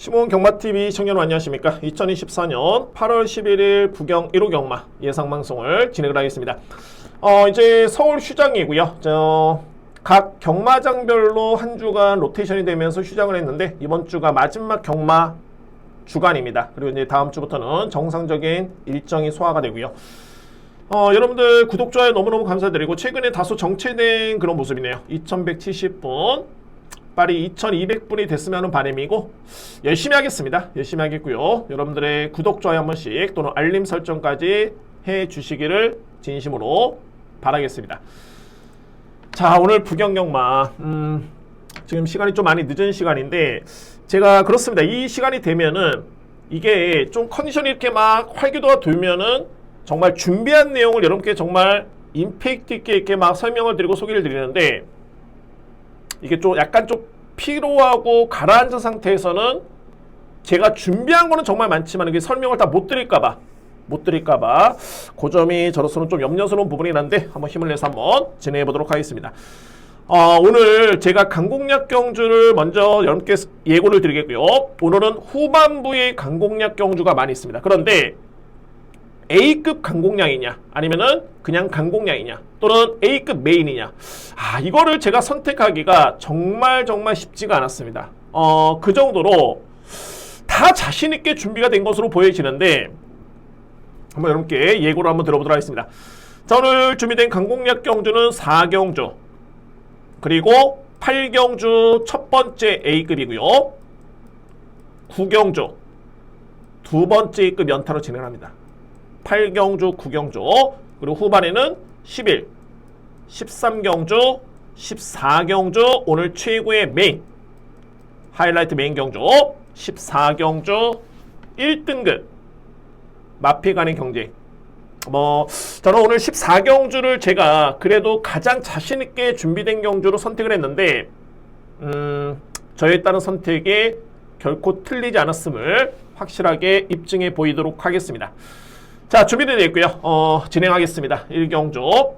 시몬 경마TV 시청자 여러분 안녕하십니까. 2024년 8월 11일 부경 1호 경마 예상방송을 진행을 하겠습니다. 이제 서울 휴장이고요. 각 경마장별로 한 주간 로테이션이 되면서 휴장을 했는데 이번 주가 마지막 경마 주간입니다. 그리고 이제 다음 주부터는 정상적인 일정이 소화가 되고요. 여러분들 구독, 좋아요 너무너무 감사드리고 최근에 다소 정체된 그런 모습이네요. 2170분 빨리 2200분이 됐으면 하는 바람이고 열심히 하겠습니다. 열심히 하겠고요. 여러분들의 구독, 좋아요 한 번씩 또는 알림 설정까지 해주시기를 진심으로 바라겠습니다. 자, 오늘 부경경마 지금 시간이 좀 많이 늦은 시간인데 제가 그렇습니다. 이 시간이 되면은 이게 좀 컨디션이 이렇게 막 활기도가 돌면은 정말 준비한 내용을 여러분께 정말 임팩트 있게 이렇게 막 설명을 드리고 소개를 드리는데 이게 좀 약간 좀 피로하고 가라앉은 상태에서는 제가 준비한 거는 정말 많지만 이게 설명을 다 못 드릴까봐 그 점이 저로서는 좀 염려스러운 부분이 난데 한번 힘을 내서 한번 진행해 보도록 하겠습니다. 오늘 제가 강공략 경주를 먼저 여러분께 예고를 드리겠고요. 오늘은 후반부에 강공략 경주가 많이 있습니다. 그런데 A급 강공략이냐 아니면은 그냥 강공략이냐 또는 A급 메인이냐 이거를 제가 선택하기가 정말 쉽지가 않았습니다. 그 정도로 다 자신있게 준비가 된 것으로 보여지는데 한번 여러분께 예고를 한번 들어보도록 하겠습니다. 자, 오늘 준비된 강공략 경주는 4경주 그리고 8경주 첫 번째 A급이고요. 9경주 두 번째 A급 연타로 진행합니다. 8경주, 9경주, 그리고 후반에는 11, 13경주, 14경주, 오늘 최고의 메인, 하이라이트 메인 경주, 14경주, 1등급, 마피 간의 경쟁. 저는 오늘 14경주를 제가 그래도 가장 자신있게 준비된 경주로 선택을 했는데, 저에 따른 선택에 결코 틀리지 않았음을 확실하게 입증해 보이도록 하겠습니다. 자, 준비되어 있고요. 진행하겠습니다. 1경주.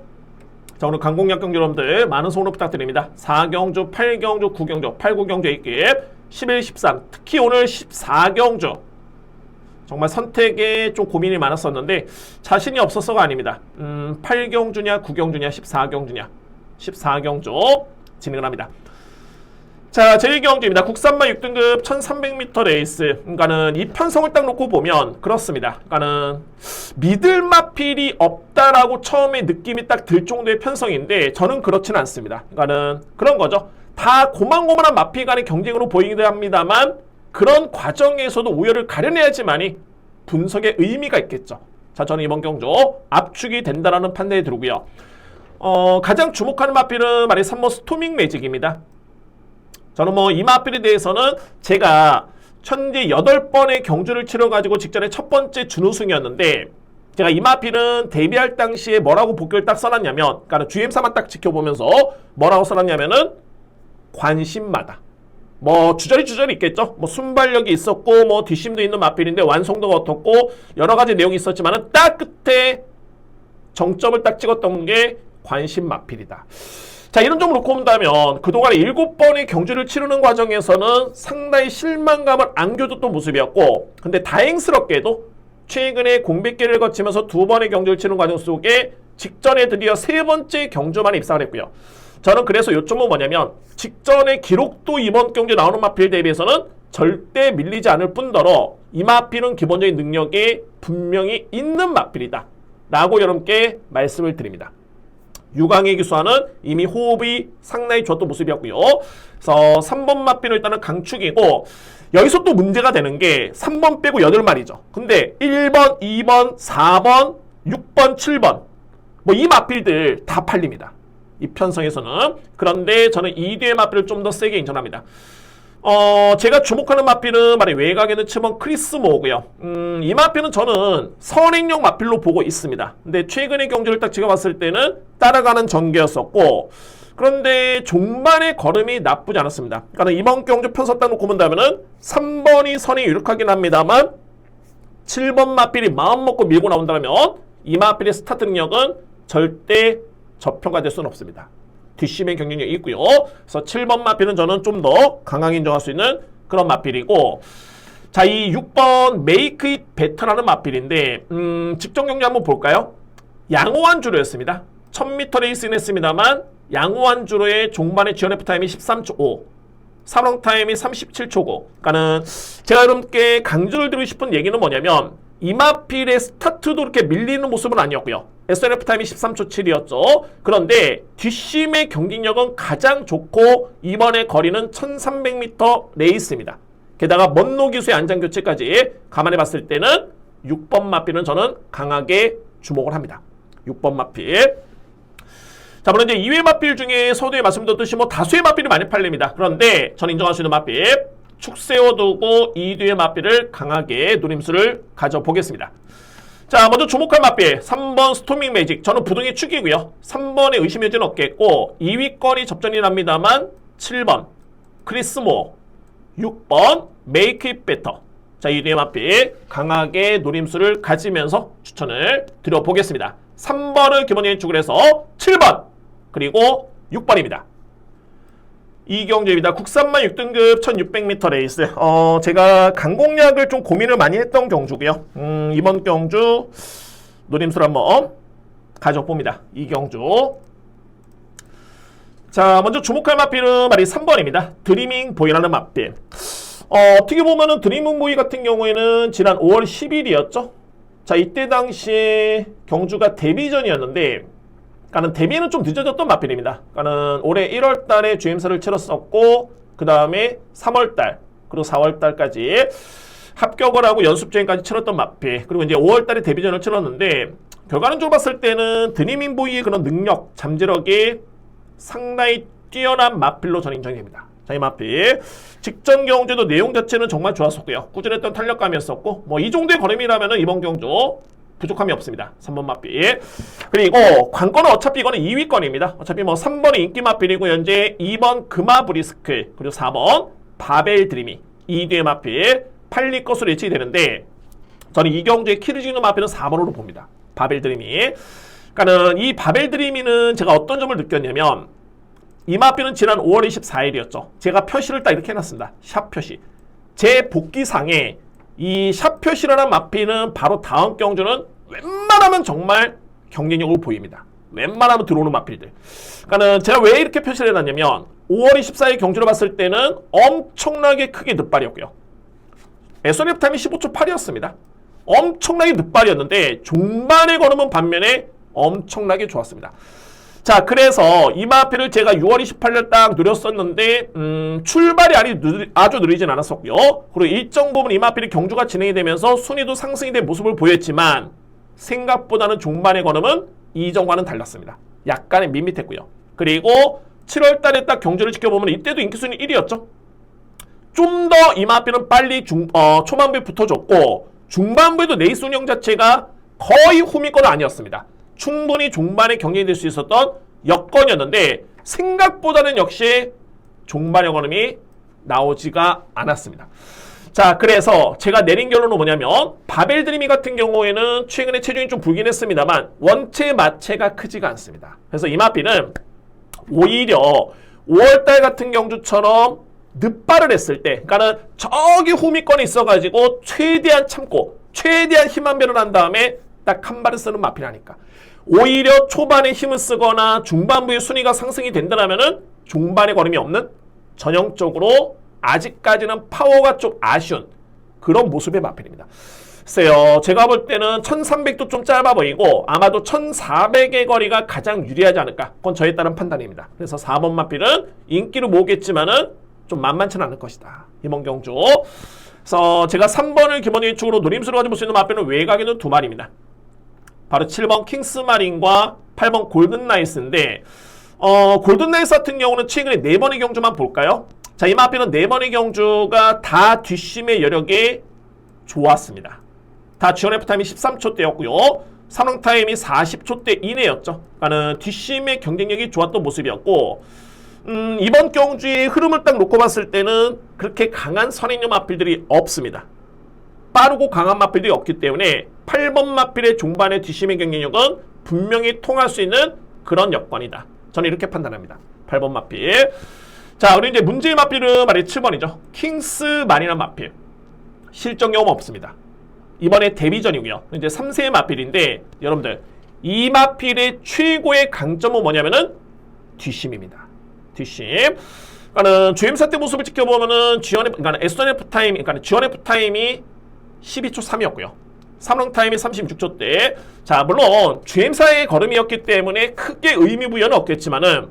자, 오늘 강공략 경주 여러분들 많은 소원 부탁드립니다. 4경주, 8경주, 9경주, 8, 9경주 A급, 11, 13. 특히 오늘 14경주. 정말 선택에 좀 고민이 많았었는데 자신이 없어서가 아닙니다. 8경주냐, 9경주냐, 14경주냐. 14경주 진행을 합니다. 자, 제1경주입니다. 국산마 6등급 1300m 레이스. 그러니까는 이 편성을 딱 놓고 보면 그렇습니다. 그러니까는 미들마필이 없다라고 처음에 느낌이 딱 들 정도의 편성인데 저는 그렇지는 않습니다. 그러니까는 그런 거죠. 다 고만고만한 마필 간의 경쟁으로 보이기도 합니다만 그런 과정에서도 우열을 가려내야지만이 분석에 의미가 있겠죠. 자, 저는 이번 경주 압축이 된다라는 판단이 들고요. 가장 주목하는 마필은 말이 3번 스토밍 매직입니다. 저는 이 마필에 대해서는 제가 현재 8번의 경주를 치러가지고 직전에 첫 번째 준우승이었는데 제가 이 마필은 데뷔할 당시에 뭐라고 복귀를 딱 써놨냐면 그러니까 GM사만 딱 지켜보면서 뭐라고 써놨냐면은 관심마다 주저리 있겠죠. 순발력이 있었고 뒷심도 있는 마필인데 완성도가 어떻고 여러가지 내용이 있었지만은 딱 끝에 정점을 딱 찍었던 게 관심 마필이다. 자, 이런 점을 놓고 본다면 그동안에 7번의 경주를 치르는 과정에서는 상당히 실망감을 안겨줬던 모습이었고 근데 다행스럽게도 최근에 공백기를 거치면서 2번의 경주를 치르는 과정 속에 직전에 드디어 3번째 경주만에 입상을 했고요. 저는 그래서 요점은 뭐냐면 직전의 기록도 이번 경주에 나오는 마필 대비해서는 절대 밀리지 않을 뿐더러 이 마필은 기본적인 능력이 분명히 있는 마필이다 라고 여러분께 말씀을 드립니다. 유광의 기수와는 이미 호흡이 상당히 좋았던 모습이었고요. 그래서 3번 마필은 일단은 강축이고 여기서 또 문제가 되는 게 3번 빼고 8마리죠. 근데 1번, 2번, 4번, 6번, 7번 이 마필들 다 팔립니다. 이 편성에서는. 그런데 저는 2뒤의 마필을 좀 더 세게 인정합니다. 제가 주목하는 마필은 말이 외곽에는 7번 크리스모고요. 이 마필은 저는 선행용 마필로 보고 있습니다. 근데 최근의 경주를 딱 찍어봤을 때는 따라가는 전개였었고 그런데 종반의 걸음이 나쁘지 않았습니다. 그러니까 이번 경주 편성 딱 놓고 본다면은 3번이 선이 유력하긴 합니다만 7번 마필이 마음먹고 밀고 나온다면 이 마필의 스타트 능력은 절대 저평가될 수는 없습니다. 뒷심의 경쟁력이 있고요. 그래서 7번 마필은 저는 좀 더 강하게 인정할 수 있는 그런 마필이고 자, 이 6번 메이크 잇 베터라는 마필인데 직전 경기 한번 볼까요? 양호한 주로였습니다. 1000m 레이스는 했습니다만 양호한 주로의 종반의 지원 F타임이 13초 5, 산업 타임이 37초고, 그러니까는 제가 여러분께 강조를 드리고 싶은 얘기는 뭐냐면 이 마필의 스타트도 그렇게 밀리는 모습은 아니었고요. SNF 타임이 13초 7이었죠. 그런데 뒷심의 경기력은 가장 좋고 이번에 거리는 1300m 레이스입니다. 게다가 먼로 기수의 안장교체까지 감안해 봤을 때는 6번 마필은 저는 강하게 주목을 합니다. 6번 마필. 자, 물론 이제 2회 마필 중에 서두에 말씀드렸듯이 뭐 다수의 마필이 많이 팔립니다. 그런데 저는 인정할 수 있는 마필 축 세워두고 2뒤의 마필을 강하게 노림수를 가져보겠습니다. 자, 먼저 주목할 마필 3번 스토밍 매직. 저는 부동의 축이고요. 3번에 의심의 여지는 없겠고 2위권이 접전이 납니다만 7번 크리스모, 6번 메이크 잇 베터. 자, 2뒤의 마필 강하게 노림수를 가지면서 추천을 드려보겠습니다. 3번을 기본적인 축을 해서 7번 그리고 6번입니다. 이경주입니다. 국산만 6등급 1600m 레이스. 제가 강공략을 좀 고민을 많이 했던 경주고요. 이번 경주 노림수를 한번 가져봅니다. 이경주. 자, 먼저 주목할 마필은 말이 3번입니다. 드리밍 보이라는 마필. 어떻게 보면은 드리밍 보이 같은 경우에는 지난 5월 10일이었죠. 자, 이때 당시에 경주가 데뷔전이었는데, 그러니까는 데뷔는 좀 늦어졌던 마필입니다. 그러니까는 올해 1월 달에 주행사를 치렀었고, 그 다음에 3월 달, 그리고 4월 달까지 합격을 하고 연습 주행까지 치렀던 마필. 그리고 이제 5월 달에 데뷔전을 치렀는데, 결과론적으로 봤을 때는 드리밍 보이의 그런 능력, 잠재력이 상당히 뛰어난 마필로 저는 인정이 됩니다. 자, 이 마필. 직전 경주도 내용 자체는 정말 좋았었고요. 꾸준했던 탄력감이었었고, 뭐 이 정도의 걸음이라면은 이번 경주 부족함이 없습니다. 3번 마필. 그리고 관건은 어차피 이거는 2위권입니다. 어차피 뭐 3번이 인기 마필이고 현재 2번 금화 브리스클 그리고 4번 바벨 드리미 2뒤의 마필 8리 것으로 예측이 되는데 저는 이 경주의 키를 찍는 마필은 4번으로 봅니다. 바벨 드리미. 그러니까는 이 바벨 드리미는 제가 어떤 점을 느꼈냐면 이 마필은 지난 5월 24일이었죠. 제가 표시를 딱 이렇게 해놨습니다. 샵 표시. 제 복귀상에 이 샵 표시라는 마필은 바로 다음 경주는 웬만하면 정말 경쟁력을 보입니다. 웬만하면 들어오는 마필들. 그러니까는 제가 왜 이렇게 표시를 해놨냐면 5월 24일 경주를 봤을 때는 엄청나게 크게 늦발이었고요. SNF 타임이 15초 8이었습니다. 엄청나게 늦발이었는데 종반의 걸음은 반면에 엄청나게 좋았습니다. 자, 그래서 이 마필을 제가 6월 28일 딱 누렸었는데 출발이 아주 느리진 않았었고요. 그리고 일정 부분 이 마필이 경주가 진행이 되면서 순위도 상승이 된 모습을 보였지만 생각보다는 종반의 걸음은 이전과는 달랐습니다. 약간의 밋밋했고요. 그리고 7월 달에 딱 경주를 지켜보면 이때도 인기순위 1위였죠. 좀 더 이 마필은 빨리 초반부에 붙어줬고 중반부에도 레이스 운영 자체가 거의 후미권은 아니었습니다. 충분히 종반에 경쟁이 될 수 있었던 여건이었는데 생각보다는 역시 종반의 걸음이 나오지가 않았습니다. 자, 그래서 제가 내린 결론은 뭐냐면 바벨 드리미 같은 경우에는 최근에 체중이 좀 불긴 했습니다만 원체 마체가 크지가 않습니다. 그래서 이 마필은 오히려 5월달 같은 경주처럼 늦발을 했을 때, 그러니까는 저기 후미권에 있어가지고 최대한 참고 최대한 힘 한 배를 한 다음에 딱 한 발을 쓰는 마필이니까 오히려 초반에 힘을 쓰거나 중반부에 순위가 상승이 된다면은 중반에 걸음이 없는 전형적으로 아직까지는 파워가 좀 아쉬운 그런 모습의 마필입니다. 글쎄요, 제가 볼 때는 1300도 좀 짧아 보이고 아마도 1400의 거리가 가장 유리하지 않을까. 그건 저에 따른 판단입니다. 그래서 4번 마필은 인기를 모으겠지만은 좀 만만치는 않을 것이다. 이번 경주. 그래서 제가 3번을 기본적인 축으로 노림수로 가지고 볼 수 있는 마필은 외곽에는 두 마리입니다. 바로 7번 킹스마린과 8번 골든나이스인데 골든나이스 같은 경우는 최근에 4번의 경주만 볼까요? 자, 이 마필은 4번의 경주가 다 뒷심의 여력이 좋았습니다. 다 지원 F타임이 13초대였고요. 산업 타임이 40초대 이내였죠. 그러니까 뒷심의 경쟁력이 좋았던 모습이었고 이번 경주의 흐름을 딱 놓고 봤을 때는 그렇게 강한 선행력 마필들이 없습니다. 빠르고 강한 마필들이 없기 때문에 8번 마필의 종반의 뒷심의 경쟁력은 분명히 통할 수 있는 그런 여건이다. 저는 이렇게 판단합니다. 8번 마필. 자, 그리고 이제 문제의 마필은 말이 7번이죠. 킹스만이라는 마필. 실전 경험 없습니다. 이번에 데뷔전이고요. 이제 3세의 마필인데 여러분들 이 마필의 최고의 강점은 뭐냐면은 뒷심입니다. 뒷심. 그러니까는 주행사 때 모습을 지켜보면은 그러니까 S1F 타임, 그러니까 G1F 타임이 12초 3이었고요. 3런 타임이 36초 대. 자, 물론 주행사의 걸음이었기 때문에 크게 의미 부여는 없겠지만은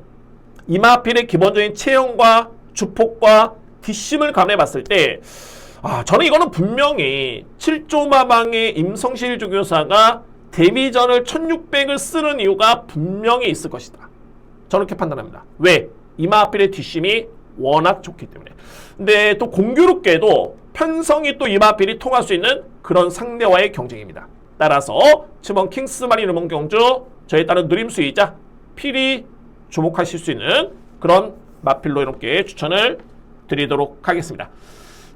이 마필의 기본적인 체형과 주폭과 뒷심을 감안해 봤을 때 저는 이거는 분명히 7조 마방의 임성실 조교사가 데뷔전을 1600을 쓰는 이유가 분명히 있을 것이다. 저는 이렇게 판단합니다. 왜? 이마필의 뒷심이 워낙 좋기 때문에. 근데 또 공교롭게도 편성이 또 이마필이 통할 수 있는 그런 상대와의 경쟁입니다. 따라서 츠먼 킹스마린 음원 경주 저에 따른 누림수이자 필히 주목하실 수 있는 그런 마필로 이렇게 추천을 드리도록 하겠습니다.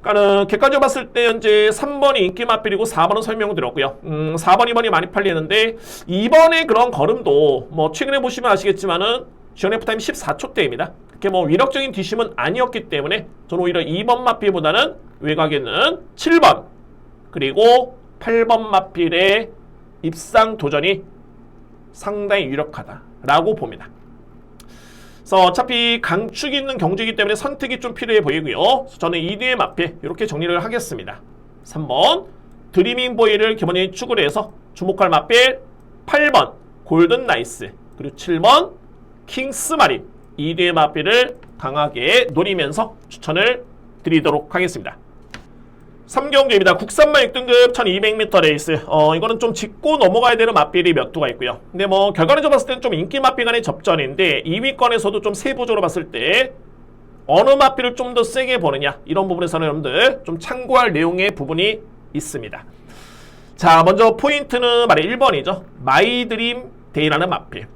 그러니까는 객관적으로 봤을 때 현재 3번이 인기 마필이고 4번은 설명드렸고요. 4번, 2번이 많이 팔리는데 2번의 그런 걸음도 뭐 최근에 보시면 아시겠지만은 G1F 타임 14초대입니다. 그렇게 뭐 위력적인 뒷심은 아니었기 때문에 저는 오히려 2번 마필보다는 외곽에 있는 7번 그리고 8번 마필의 입상 도전이 상당히 유력하다라고 봅니다. 그래서 어차피 강축이 있는 경주이기 때문에 선택이 좀 필요해 보이고요. 저는 2뒤의 마필 이렇게 정리를 하겠습니다. 3번 드리밍 보이를 기본적인 축으로 해서 주목할 마필 8번 골든 나이스 그리고 7번 킹스 마린 2뒤의 마필을 강하게 노리면서 추천을 드리도록 하겠습니다. 3경주입니다. 국산만 6등급 1200m 레이스. 이거는 좀 짚고 넘어가야 되는 마필이 몇 두가 있고요. 근데 뭐 결과적으로 봤을 때는 좀 인기 마필 간의 접전인데 2위권에서도 좀 세부적으로 봤을 때 어느 마필을 좀 더 세게 보느냐 이런 부분에서는 여러분들 좀 참고할 내용의 부분이 있습니다. 자, 먼저 포인트는 말이 1번이죠. 마이드림 데이라는 마필.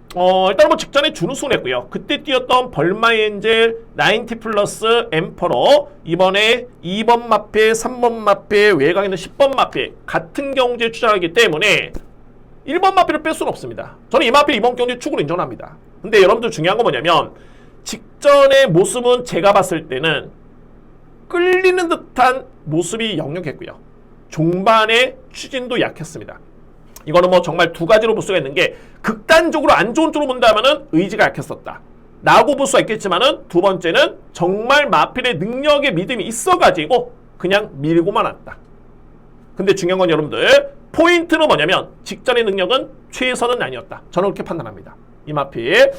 일단 뭐 직전에 준우승을 했고요. 그때 뛰었던 벌마엔젤 90 플러스 엠퍼러 이번에 2번 마필, 3번 마필, 외곽에 있는 10번 마필 같은 경주에 출전하기 때문에 1번 마필을 뺄 수는 없습니다. 저는 이 마필 이번 경주에 축으로 인정합니다. 근데 여러분들 중요한 건 뭐냐면 직전의 모습은 제가 봤을 때는 끌리는 듯한 모습이 역력했고요. 종반의 추진도 약했습니다. 이거는 뭐 정말 두 가지로 볼 수가 있는 게 극단적으로 안 좋은 쪽으로 본다면은 의지가 약했었다 라고 볼 수가 있겠지만은 두 번째는 정말 마필의 능력에 믿음이 있어가지고 그냥 밀고만 왔다. 근데 중요한 건 여러분들 포인트는 뭐냐면 직전의 능력은 최선은 아니었다. 저는 그렇게 판단합니다. 이 마필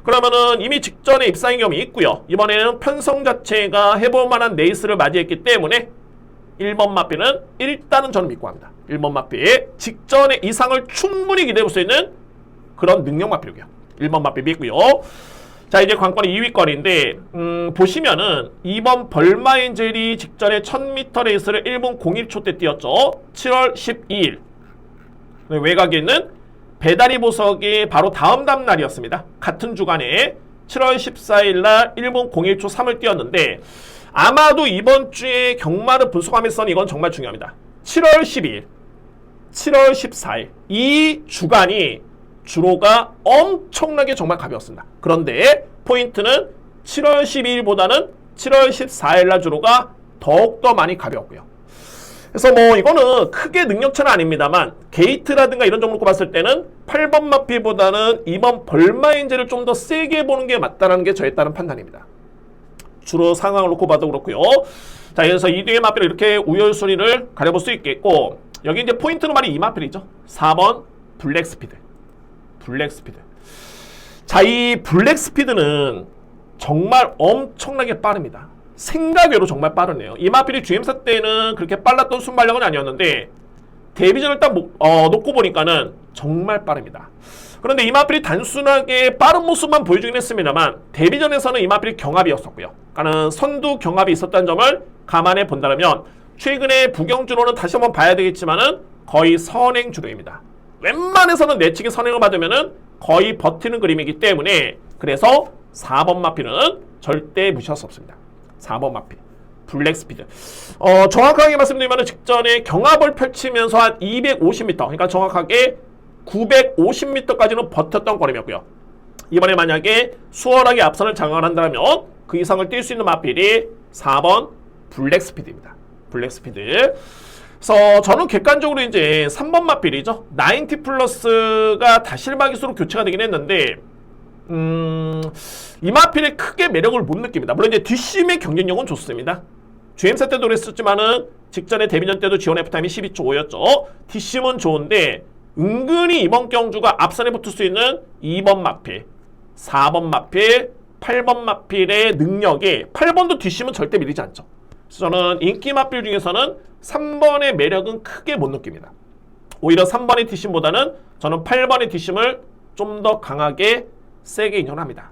그러면은 이미 직전에 입상의 경험이 있고요. 이번에는 편성 자체가 해볼 만한 레이스를 맞이했기 때문에 1번 마필은 일단은 저는 믿고 합니다. 1번 마필 직전의 이상을 충분히 기대해볼 수 있는 그런 능력 마필이고요. 1번 마필 믿고요. 자, 이제 관건이 2위권인데 보시면은 2번 벌마엔젤이 직전에 1000m 레이스를 1분 01초 때 뛰었죠. 7월 12일 외곽에 있는 배다리 보석이 바로 다음 날이었습니다. 같은 주간에 7월 14일 날 1분 01초 3을 뛰었는데 아마도 이번 주에 경마를 분석하면서는 이건 정말 중요합니다. 7월 12일, 7월 14일 이 주간이 주로가 엄청나게 정말 가벼웠습니다. 그런데 포인트는 7월 12일보다는 7월 14일 날 주로가 더욱더 많이 가벼웠고요. 그래서 뭐 이거는 크게 능력차는 아닙니다만 게이트라든가 이런 점으로 봤을 때는 8번 마필보다는 2번 벌마엔젤을 좀 더 세게 보는 게 맞다는 게 저에 따른 판단입니다. 주로 상황을 놓고 봐도 그렇고요. 자, 그래서 2뒤의 마필을 이렇게 우열순위를 가려볼 수 있겠고 여기 이제 포인트는 말이 이 마필이죠. 4번 블랙스피드. 블랙스피드. 자, 이 블랙스피드는 정말 엄청나게 빠릅니다. 생각외로 정말 빠르네요. 이 마필이 GM사 때는 그렇게 빨랐던 순발력은 아니었는데 데뷔전을 딱 놓고 보니까는 정말 빠릅니다. 그런데 이 마필이 단순하게 빠른 모습만 보여주긴 했습니다만 데뷔전에서는 이 마필이 경합이었었고요. 그러니까 선두 경합이 있었다는 점을 감안해 본다면 최근에 부경주로는 다시 한번 봐야 되겠지만은 거의 선행주로입니다. 웬만해서는 내치기 선행을 받으면은 거의 버티는 그림이기 때문에 그래서 4번 마필은 절대 무시할 수 없습니다. 4번 마필 블랙스피드. 정확하게 말씀드리면 직전에 경합을 펼치면서 한 250m 그러니까 정확하게 950m까지는 버텼던 거림이었고요. 이번에 만약에 수월하게 앞선을 장악을 한다면 그 이상을 뛸 수 있는 마필이 4번 블랙스피드입니다. 블랙스피드. 그래서 저는 객관적으로 이제 3번 마필이죠. 90 플러스가 다실마기수로 교체가 되긴 했는데 이 마필의 크게 매력을 못 느낍니다. 물론 이제 뒷심의 경쟁력은 좋습니다. GM사 때도 그랬었지만은 직전에 데뷔전 때도 지원 F타임이 12초 5였죠. 뒷심은 좋은데 은근히 이번 경주가 앞선에 붙을 수 있는 2번 마필, 4번 마필, 8번 마필의 능력이 8번도 뒷심은 절대 밀리지 않죠. 그래서 저는 인기 마필 중에서는 3번의 매력은 크게 못 느낍니다. 오히려 3번의 뒷심보다는 저는 8번의 뒷심을 좀 더 강하게 세게 인정합니다.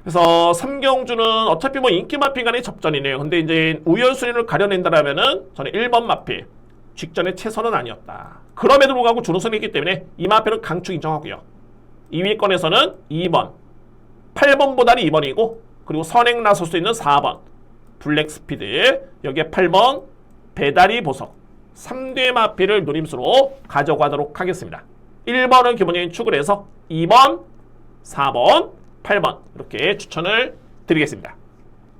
그래서 3경주는 어차피 뭐 인기 마필 간의 접전이네요. 근데 이제 우연순위를 가려낸다라면은 저는 1번 마필 직전에 최선은 아니었다. 그럼에도 불구하고 준우승이기 때문에 이 마필은 강축 인정하고요. 2위권에서는 2번, 8번보다는 2번이고 그리고 선행 나설 수 있는 4번 블랙스피드, 여기에 8번 배다리 보석 3대 마필을 노림수로 가져가도록 하겠습니다. 1번은 기본적인 축을 해서 2번, 4번, 8번 이렇게 추천을 드리겠습니다.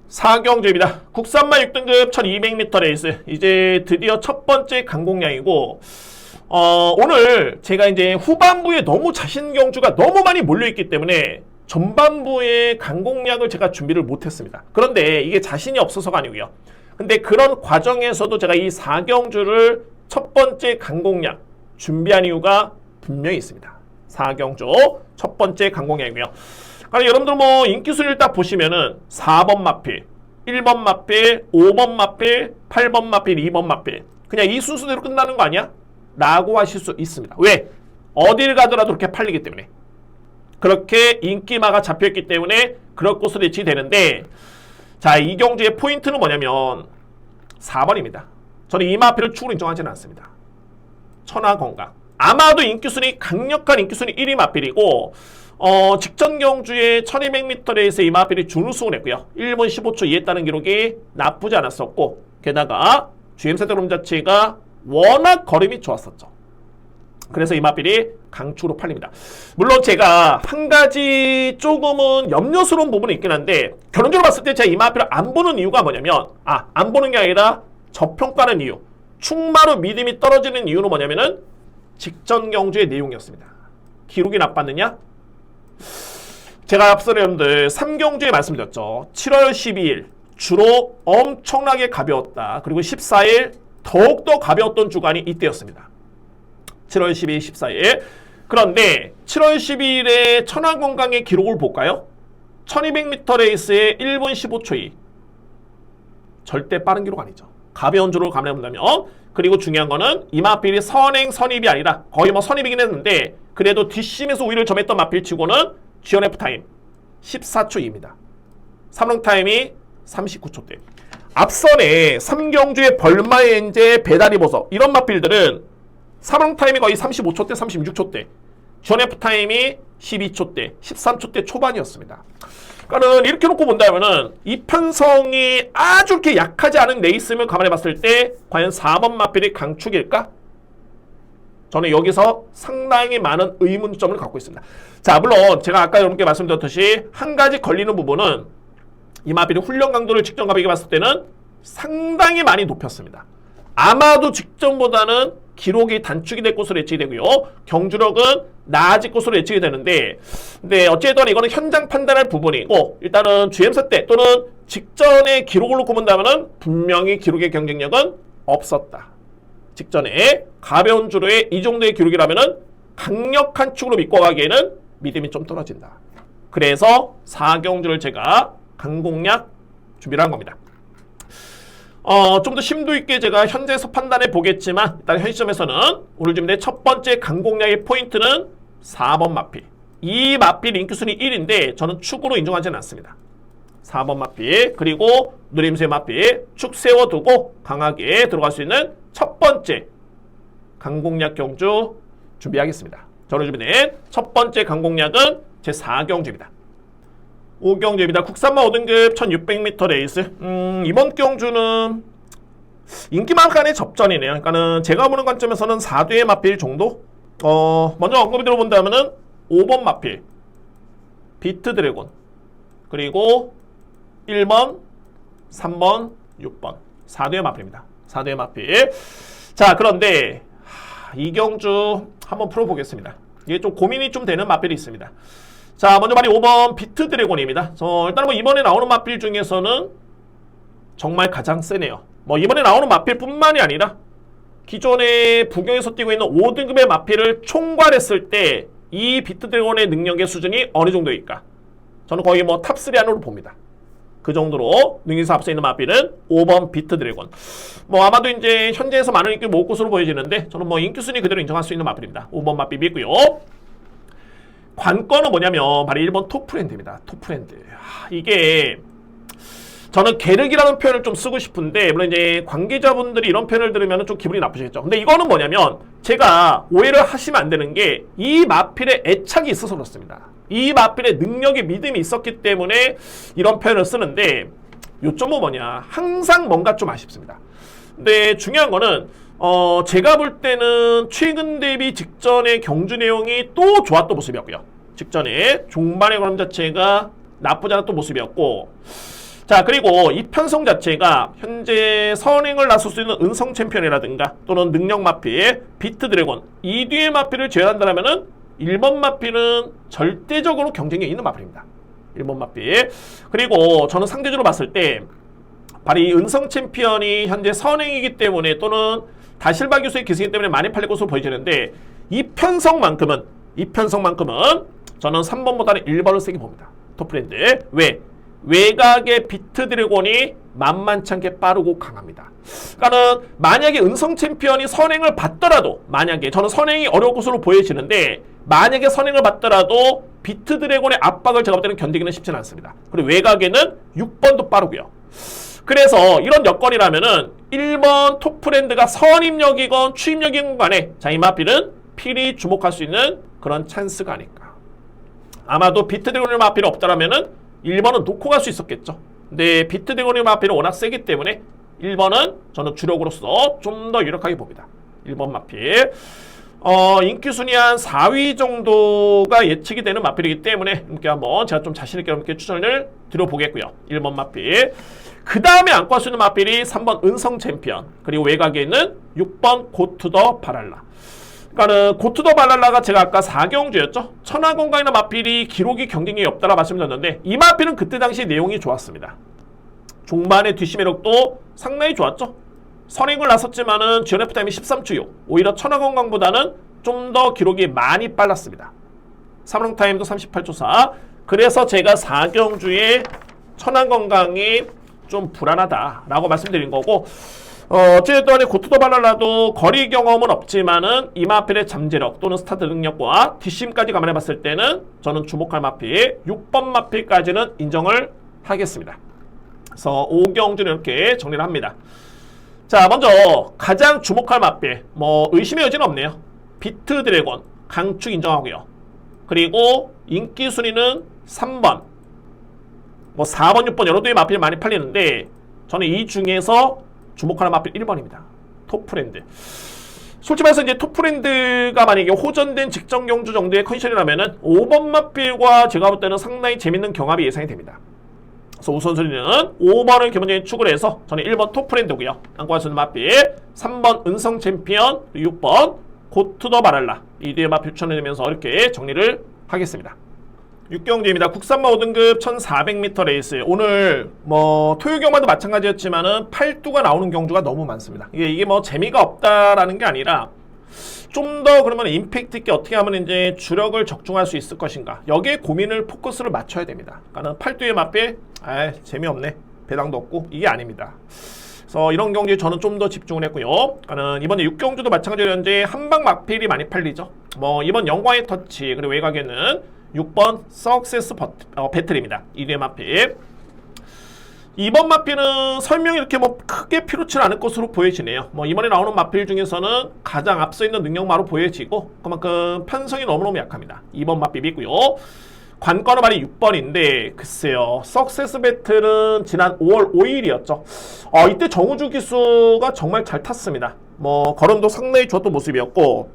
4경주입니다. 국산마 6등급 1200m 레이스 이제 드디어 첫 번째 강공량이고 오늘 제가 이제 후반부에 너무 자신 경주가 너무 많이 몰려있기 때문에 전반부에 강공량을 제가 준비를 못했습니다. 그런데 이게 자신이 없어서가 아니고요. 근데 그런 과정에서도 제가 이 4경주를 첫 번째 강공량 준비한 이유가 분명히 있습니다. 4경주 첫 번째 강공량이고요. 그러니까 여러분들 뭐 인기순위를 딱 보시면은 4번 마필, 1번 마필, 5번 마필, 8번 마필, 2번 마필 그냥 이 순서대로 끝나는 거 아니야? 라고 하실 수 있습니다. 왜? 어딜 가더라도 그렇게 팔리기 때문에 그렇게 인기마가 잡혀있기 때문에 그럴 것으로 예측이 되는데 자, 이 경주의 포인트는 뭐냐면 4번입니다. 저는 이 마필을 축으로 인정하지는 않습니다. 천하건강 아마도 인기순위 강력한 인기순위 1위 마필이고 직전 경주에 1200m 레이스 이 마필이 준우승을 했고요. 1분 15초 이했다는 기록이 나쁘지 않았었고 게다가 GM사 드럼 자체가 워낙 걸음이 좋았었죠. 그래서 이 마필이 강축으로 팔립니다. 물론 제가 한 가지 조금은 염려스러운 부분이 있긴 한데 결론적으로 봤을 때 제가 이 마필을 안 보는 이유가 뭐냐면 안 보는 게 아니라 저평가하는 이유 충마로 믿음이 떨어지는 이유는 뭐냐면은 직전 경주의 내용이었습니다. 기록이 나빴느냐? 제가 앞서 여러분들 3경주에 말씀드렸죠. 7월 12일 주로 엄청나게 가벼웠다. 그리고 14일 더욱더 가벼웠던 주간이 이때였습니다. 7월 12일, 14일. 그런데 7월 12일에 천하건강의 기록을 볼까요? 1200m 레이스의 1분 15초 2. 절대 빠른 기록 아니죠. 가벼운 주로 감내본다면 그리고 중요한 거는 이 마필이 선행, 선입이 아니라 거의 뭐 선입이긴 했는데 그래도 뒷심에서 우위를 점했던 마필치고는 GNF 타임 14초 2입니다. 3롱 타임이 39초대. 앞선에 3경주의 벌마엔제, 배다리 보석 이런 마필들은 3롱 타임이 거의 35초대, 36초대. GNF 타임이 12초대, 13초대 초반이었습니다. 그러니까는 이렇게 놓고 본다면은 이 편성이 아주 이렇게 약하지 않은 레이스를 감안해 봤을 때 과연 4번 마필이 강축일까? 저는 여기서 상당히 많은 의문점을 갖고 있습니다. 자, 물론 제가 아까 여러분께 말씀드렸듯이 한 가지 걸리는 부분은 이 마필의 훈련 강도를 직전 가볍게 봤을 때는 상당히 많이 높였습니다. 아마도 직전보다는 기록이 단축이 될 것으로 예측이 되고요. 경주력은 나아질 것으로 예측이 되는데 근데 어찌됐든 이거는 현장 판단할 부분이고 일단은 GM사 때 또는 직전의 기록을 놓고 본다면 분명히 기록의 경쟁력은 없었다. 직전에 가벼운 주로의 이 정도의 기록이라면 강력한 축으로 믿고 가기에는 믿음이 좀 떨어진다. 그래서 4경주를 제가 강공략 준비를 한 겁니다. 좀 더 심도 있게 제가 현재에서 판단해 보겠지만 일단 현 시점에서는 오늘 준비된 첫 번째 강공략의 포인트는 4번 마필. 이 마필 인기순위 1인데 저는 축으로 인정하지는 않습니다. 4번 마필 그리고 누림수의 마필 축 세워두고 강하게 들어갈 수 있는 첫 번째 강공략 경주 준비하겠습니다. 저는 준비된 첫 번째 강공략은 제 4경주입니다. 5경주입니다. 국산마 5등급 1600m 레이스. 이번 경주는 인기만간의 접전이네요. 그러니까는 제가 보는 관점에서는 4대의 마필 정도? 먼저 언급을 들어본다면은 5번 마필, 비트 드래곤, 그리고 1번, 3번, 6번. 4대의 마필입니다. 4대 마필. 자, 그런데 이경주 한번 풀어보겠습니다. 이게 좀 고민이 좀 되는 마필이 있습니다. 자, 먼저 말이 5번 비트 드래곤입니다. 일단 뭐 이번에 나오는 마필 중에서는 정말 가장 세네요. 뭐 이번에 나오는 마필뿐만이 아니라 기존에 부경에서 뛰고 있는 5등급의 마필을 총괄했을 때 이 비트 드래곤의 능력의 수준이 어느 정도일까? 저는 거의 뭐 탑3 안으로 봅니다. 그 정도로 능력에서 앞서 있는 마필은 5번 비트 드래곤. 뭐 아마도 이제 현재에서 많은 인기를 모을 것으로 보여지는데 저는 뭐 인기 순위 그대로 인정할 수 있는 마필입니다. 5번 마필이고요. 관건은 뭐냐면 바로 1번 톱프렌드입니다. 톱프렌드. 이게 저는 계륵이라는 표현을 좀 쓰고 싶은데 물론 이제 관계자분들이 이런 표현을 들으면 좀 기분이 나쁘시겠죠. 근데 이거는 뭐냐면 제가 오해를 하시면 안 되는 게 이 마필에 애착이 있어서 그렇습니다. 이 마필의 능력에 믿음이 있었기 때문에 이런 표현을 쓰는데 요점은 뭐냐, 항상 뭔가 좀 아쉽습니다. 근데 중요한 거는 제가 볼 때는 최근 대비 직전의 경주 내용이 또 좋았던 모습이었고요. 직전에 종반의 그림 자체가 나쁘지 않았던 모습이었고, 자, 그리고 이 편성 자체가 현재 선행을 나설 수 있는 은성 챔피언이라든가 또는 능력 마필, 비트 드래곤 이 뒤의 마필을 제외한다면은 1번 마필은 절대적으로 경쟁력이 있는 마필입니다. 1번 마필. 그리고 저는 상대적으로 봤을 때 바로 이 은성 챔피언이 현재 선행이기 때문에 또는 다실바 교수의 기승이기 때문에 많이 팔릴 것으로 보여지는데 이 편성만큼은 저는 3번보다는 1번을 세게 봅니다. 톱프렌드. 왜? 외곽의 비트 드래곤이 만만치 않게 빠르고 강합니다. 그러니까는 만약에 은성 챔피언이 선행을 받더라도, 만약에 저는 선행이 어려울 것으로 보여지는데 만약에 선행을 받더라도 비트 드래곤의 압박을 제가 볼 때는 견디기는 쉽지는 않습니다. 그리고 외곽에는 6번도 빠르고요. 그래서 이런 여건이라면은 1번 톱프렌드가 선입력이건 추입력이건 간에 자, 이 마필은 필히 주목할 수 있는 그런 찬스가 아닐까. 아마도 비트 드래곤의 마필이 없더라면은 1번은 놓고 갈 수 있었겠죠. 근데 비트 드래곤의 마필은 워낙 세기 때문에 1번은 저는 주력으로서 좀 더 유력하게 봅니다. 1번 마필. 인기 순위 한 4위 정도가 예측이 되는 마필이기 때문에 이렇게 한번 제가 좀 자신있게 이렇게 추천을 드려보겠고요. 1번 마필. 그 다음에 안고 할 수 있는 마필이 3번 은성 챔피언, 그리고 외곽에 있는 6번 고투더 바랄라. 그러니까는 고투더 바랄라가 제가 아까 4경주였죠. 천하건강이나 마필이 기록이 경쟁력이 없다라 말씀드렸는데 이 마필은 그때 당시 내용이 좋았습니다. 종반의 뒷심 매력도 상당히 좋았죠. 선행을 나섰지만은 GNF 타임이 13초 6. 오히려 천하건강보다는 좀 더 기록이 많이 빨랐습니다. 삼성 타임도 38초 4. 그래서 제가 4경주에 천하건강이 좀 불안하다라고 말씀드린 거고, 어쨌든 고투더 바랄라도 거리 경험은 없지만은 이 마필의 잠재력 또는 스타트 능력과 뒷심까지 감안해봤을 때는 저는 주목할 마필 6번 마필까지는 인정을 하겠습니다. 그래서 5경주는 이렇게 정리를 합니다. 자, 먼저 가장 주목할 마필, 뭐 의심의 여지는 없네요. 비트 드래곤 강축 인정하고요. 그리고 인기 순위는 3번, 뭐 4번, 6번 여러 개의 마필이 많이 팔리는데 저는 이 중에서 주목하는 마필 1번입니다. 톱프렌드. 솔직히 말해서 이제 톱프렌드가 만약에 호전된 직전 경주 정도의 컨디션이라면은 5번 마필과 제가 볼 때는 상당히 재밌는 경합이 예상이 됩니다. 그래서 우선순위는 5번을 기본적인 축을 해서 저는 1번 톱프렌드고요. 안고 할 수 있는 마필 3번 은성 챔피언, 6번 고투더 바랄라. 이 뒤에 마필 추천해드리면서 이렇게 정리를 하겠습니다. 6경주입니다. 국산마 5등급 1400m 레이스. 오늘 뭐 토요 경마도 마찬가지였지만은 8두가 나오는 경주가 너무 많습니다. 이게 뭐 재미가 없다라는 게 아니라 좀 더 그러면 임팩트 있게 어떻게 하면 이제 주력을 적중할 수 있을 것인가. 여기에 고민을 포커스를 맞춰야 됩니다. 그러니까 8두의 마필 재미없네. 배당도 없고 이게 아닙니다. 그래서 이런 경주에 저는 좀 더 집중을 했고요. 그러니까 이번에 6경주도 마찬가지로 현재 한방 마필이 많이 팔리죠. 뭐 이번 영광의 터치, 그리고 외곽에는 6번 석세스 배틀입니다. 2대 마필. 2번 마필은 설명이 이렇게 뭐 크게 필요치 않을 것으로 보여지네요. 뭐 이번에 나오는 마필 중에서는 가장 앞서 있는 능력마로 보여지고 그만큼 편성이 너무너무 약합니다. 2번 마필이고요. 관건은 말이 6번인데 글쎄요. 석세스 배틀은 지난 5월 5일이었죠. 이때 정우주 기수가 정말 잘 탔습니다. 뭐 걸음도 상당히 좋았던 모습이었고,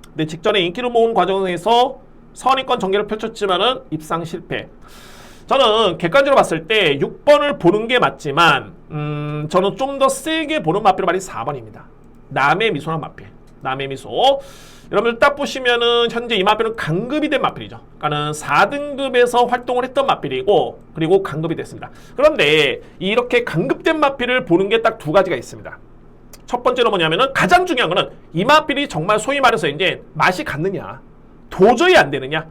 근데 직전에 인기를 모은 과정에서 선의권 전개를 펼쳤지만은 입상 실패. 저는 객관적으로 봤을 때 6번을 보는 게 맞지만 저는 좀 더 세게 보는 마필의 말이 4번입니다. 남의 미소란 마필. 남의 미소. 여러분들 딱 보시면은 현재 이 마필은 강급이 된 마필이죠. 그러니까는 4등급에서 활동을 했던 마필이고 그리고 강급이 됐습니다. 그런데 이렇게 강급된 마필을 보는 게 딱 두 가지가 있습니다. 첫 번째로 뭐냐면은 가장 중요한 거는 이 마필이 정말 소위 말해서 이제 맛이 갔느냐, 도저히 안 되느냐,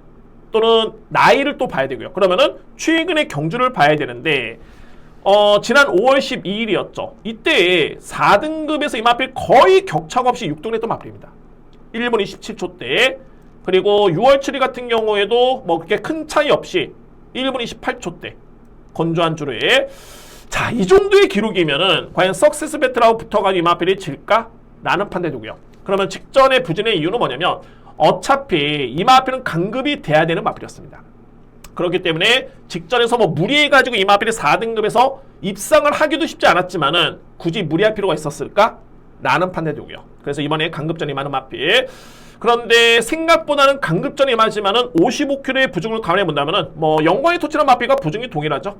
또는 나이를 또 봐야 되고요. 그러면은 최근의 경주를 봐야 되는데 지난 5월 12일이었죠. 이때 4등급에서 이 마필 거의 격차가 없이 6등을 했던 마필입니다. 1분 27초 때. 그리고 6월 7일 같은 경우에도 뭐 그렇게 큰 차이 없이 1분 28초 때 건조한 주루에. 자, 이 정도의 기록이면은 과연 석세스 배틀하고 붙어가지고 이 마필이 질까? 라는 판단이고요. 그러면 직전의 부진의 이유는 뭐냐면 어차피 이 마필은 강급이 돼야 되는 마필이었습니다. 그렇기 때문에 직전에서 뭐 무리해가지고 이 마필이 4등급에서 입상을 하기도 쉽지 않았지만은 굳이 무리할 필요가 있었을까? 라는 판단이고요. 그래서 이번에 강급전이 많은 마필. 그런데 생각보다는 강급전이 많지만은 55kg의 부중을 감안해 본다면은 뭐 영광의 토치라는 마필과 부중이 동일하죠.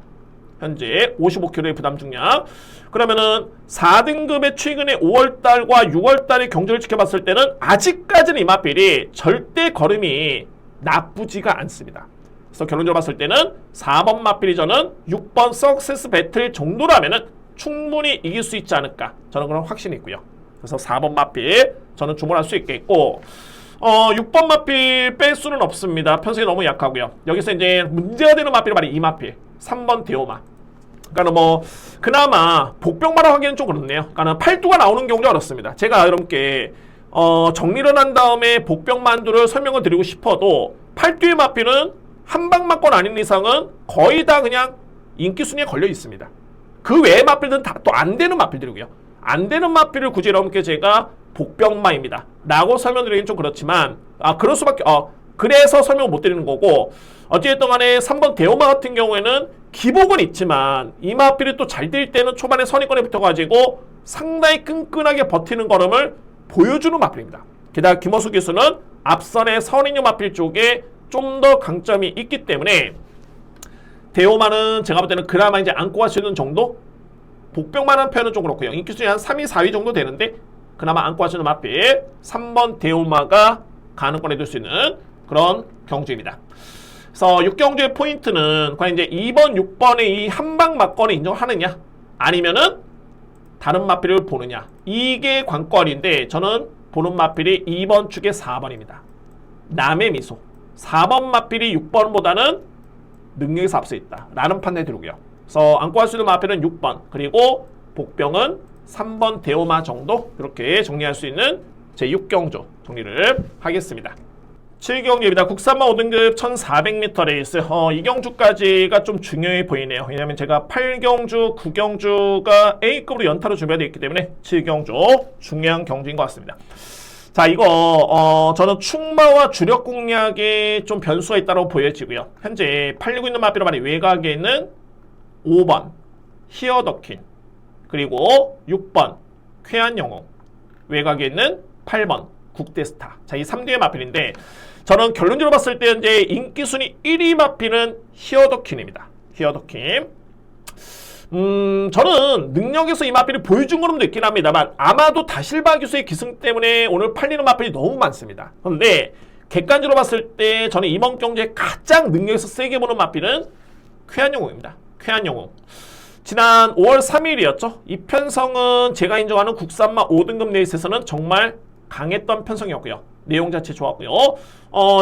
현재 55kg의 부담 중량. 그러면은 4등급의 최근에 5월달과 6월달의 경주를 지켜봤을 때는 아직까지는 이 마필이 절대 걸음이 나쁘지가 않습니다. 그래서 결론적으로 봤을 때는 4번 마필이 저는 6번 석세스 배틀 정도라면은 충분히 이길 수 있지 않을까, 저는 그런 확신이 있고요. 그래서 4번 마필 저는 주문할 수 있겠고 6번 마필 뺄 수는 없습니다. 편성이 너무 약하고요. 여기서 이제 문제가 되는 마필이 바로 이 마필 3번 대오마. 그러니까 뭐 그나마 복병마라 하기는 좀 그렇네요. 그러니까 팔두가 나오는 경우가 어렵습니다. 제가 여러분께 정리를 한 다음에 복병만두를 설명을 드리고 싶어도 팔두의 마필은 한 방 맞고 아닌 이상은 거의 다 그냥 인기 순위에 걸려 있습니다. 그 외의 마필들은 다 또 안 되는 마필들이고요. 안 되는 마필을 굳이 여러분께 제가 복병마입니다 라고 설명드리긴 좀 그렇지만 그럴 수밖에 그래서 설명을 못 드리는 거고, 어찌됐든 간에 3번 대오마 같은 경우에는 기복은 있지만 이 마필이 또 잘 뛸 때는 초반에 선입권에 붙어가지고 상당히 끈끈하게 버티는 걸음을 보여주는 마필입니다. 게다가 김호수 기수는 앞선의 선인용 마필 쪽에 좀 더 강점이 있기 때문에 대오마는 제가 볼 때는 그나마 이제 안고 갈 수 있는 정도? 복병만한 표현은 좀 그렇고요. 인기 순위 한 3위, 4위 정도 되는데 그나마 안고 갈 수 있는 마필 3번 대오마가 가능권에 둘 수 있는 그런 경주입니다. 그래서 6경주의 포인트는 과연 이제 2번, 6번의 이 한방 맞건을 인정하느냐, 아니면은 다른 마필을 보느냐, 이게 관건인데 저는 보는 마필이 2번 축의 4번입니다. 남의 미소. 4번 마필이 6번보다는 능력에서 앞서 있다 라는 판단이 들고요. 그래서 안고 할 수 있는 마필은 6번, 그리고 복병은 3번 대오마 정도, 이렇게 정리할 수 있는 제 6경주 정리를 하겠습니다. 7경주입니다. 국산마 5등급 1400m 레이스. 이 경주까지가 좀 중요해 보이네요. 왜냐면 제가 8경주, 9경주가 A급으로 연타로 준비되어 있기 때문에 7경주 중요한 경주인 것 같습니다. 자, 이거 저는 충마와 주력 공략에 좀 변수가 있다고 보여지고요. 현재 팔리고 있는 마필로 말이 외곽에 있는 5번 히어더킨, 그리고 6번 쾌한영웅, 외곽에 있는 8번 국대스타. 자, 이 3대의 마필인데 저는 결론적으로 봤을 때 이제 인기순위 1위 마필은 히어더킨입니다. 히어더킨. 저는 능력에서 이 마필이 보여준 거는 있긴 합니다만 아마도 다실바 기수의 기승 때문에 오늘 팔리는 마필이 너무 많습니다. 그런데 객관적으로 봤을 때 저는 이번 경주에 가장 능력에서 세게 보는 마필은 쾌한영웅입니다. 쾌한영웅. 지난 5월 3일이었죠. 이 편성은 제가 인정하는 국산마 5등급 레이스에서는 정말 강했던 편성이었고요. 내용 자체 좋았고요.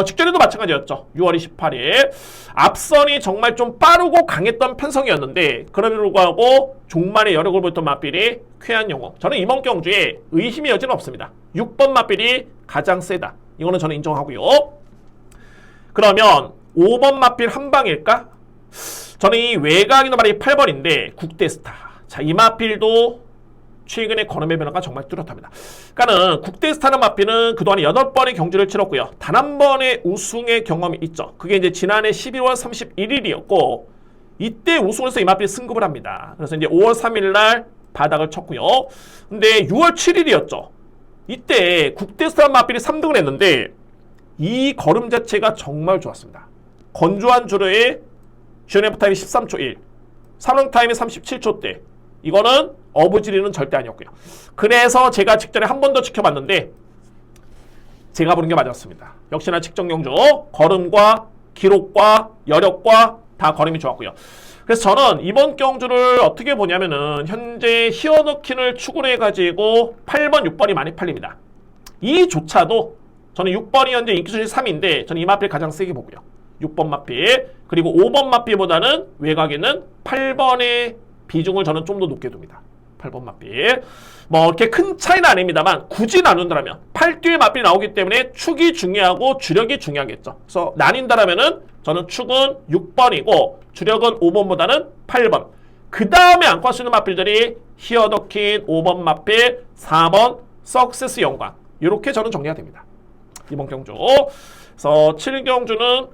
직전에도 마찬가지였죠. 6월 28일. 앞선이 정말 좀 빠르고 강했던 편성이었는데 그럼에도 불구하고 종말의 여력을 보였던 마필이 쾌한영웅. 저는 이번 경주에 의심의 여지는 없습니다. 6번 마필이 가장 세다. 이거는 저는 인정하고요. 그러면 5번 마필 한 방일까? 저는 이 외곽이나 말이 8번인데 국대스타. 자, 이 마필도 최근에 걸음의 변화가 정말 뚜렷합니다. 그러니까는 국대스타는 마필은 그동안 8번의 경주를 치렀고요. 단 한 번의 우승의 경험이 있죠. 그게 이제 지난해 11월 31일이었고 이때 우승에서 이 마필이 승급을 합니다. 그래서 이제 5월 3일 날 바닥을 쳤고요. 근데 6월 7일이었죠. 이때 국대스타 마필이 3등을 했는데 이 걸음 자체가 정말 좋았습니다. 건조한 주로에 GNF 타임이 13초 1, 산능 타임이 37초대. 이거는 어부지리는 절대 아니었고요. 그래서 제가 직전에 한 번 더 지켜봤는데 제가 보는 게 맞았습니다. 역시나 직전 경주 걸음과 기록과 여력과 다 걸음이 좋았고요. 그래서 저는 이번 경주를 어떻게 보냐면은 현재 히어더킨을 축으로 해가지고 8번, 6번이 많이 팔립니다. 이조차도 저는 6번이 현재 인기순위 3인데 저는 이 마필 가장 세게 보고요. 6번 마필 그리고 5번 마필보다는 외곽에는 8번의 비중을 저는 좀 더 높게 둡니다. 8번 마필 뭐 이렇게 큰 차이는 아닙니다만 굳이 나눈다면 8뒤의 마필이 나오기 때문에 축이 중요하고 주력이 중요하겠죠. 그래서 나뉜다라면은 저는 축은 6번이고 주력은 5번보다는 8번. 그 다음에 안고 할 수 있는 마필들이 히어더킨 5번 마필 4번 석세스 영광 이렇게 저는 정리가 됩니다. 이번 경주 그래서 7경주는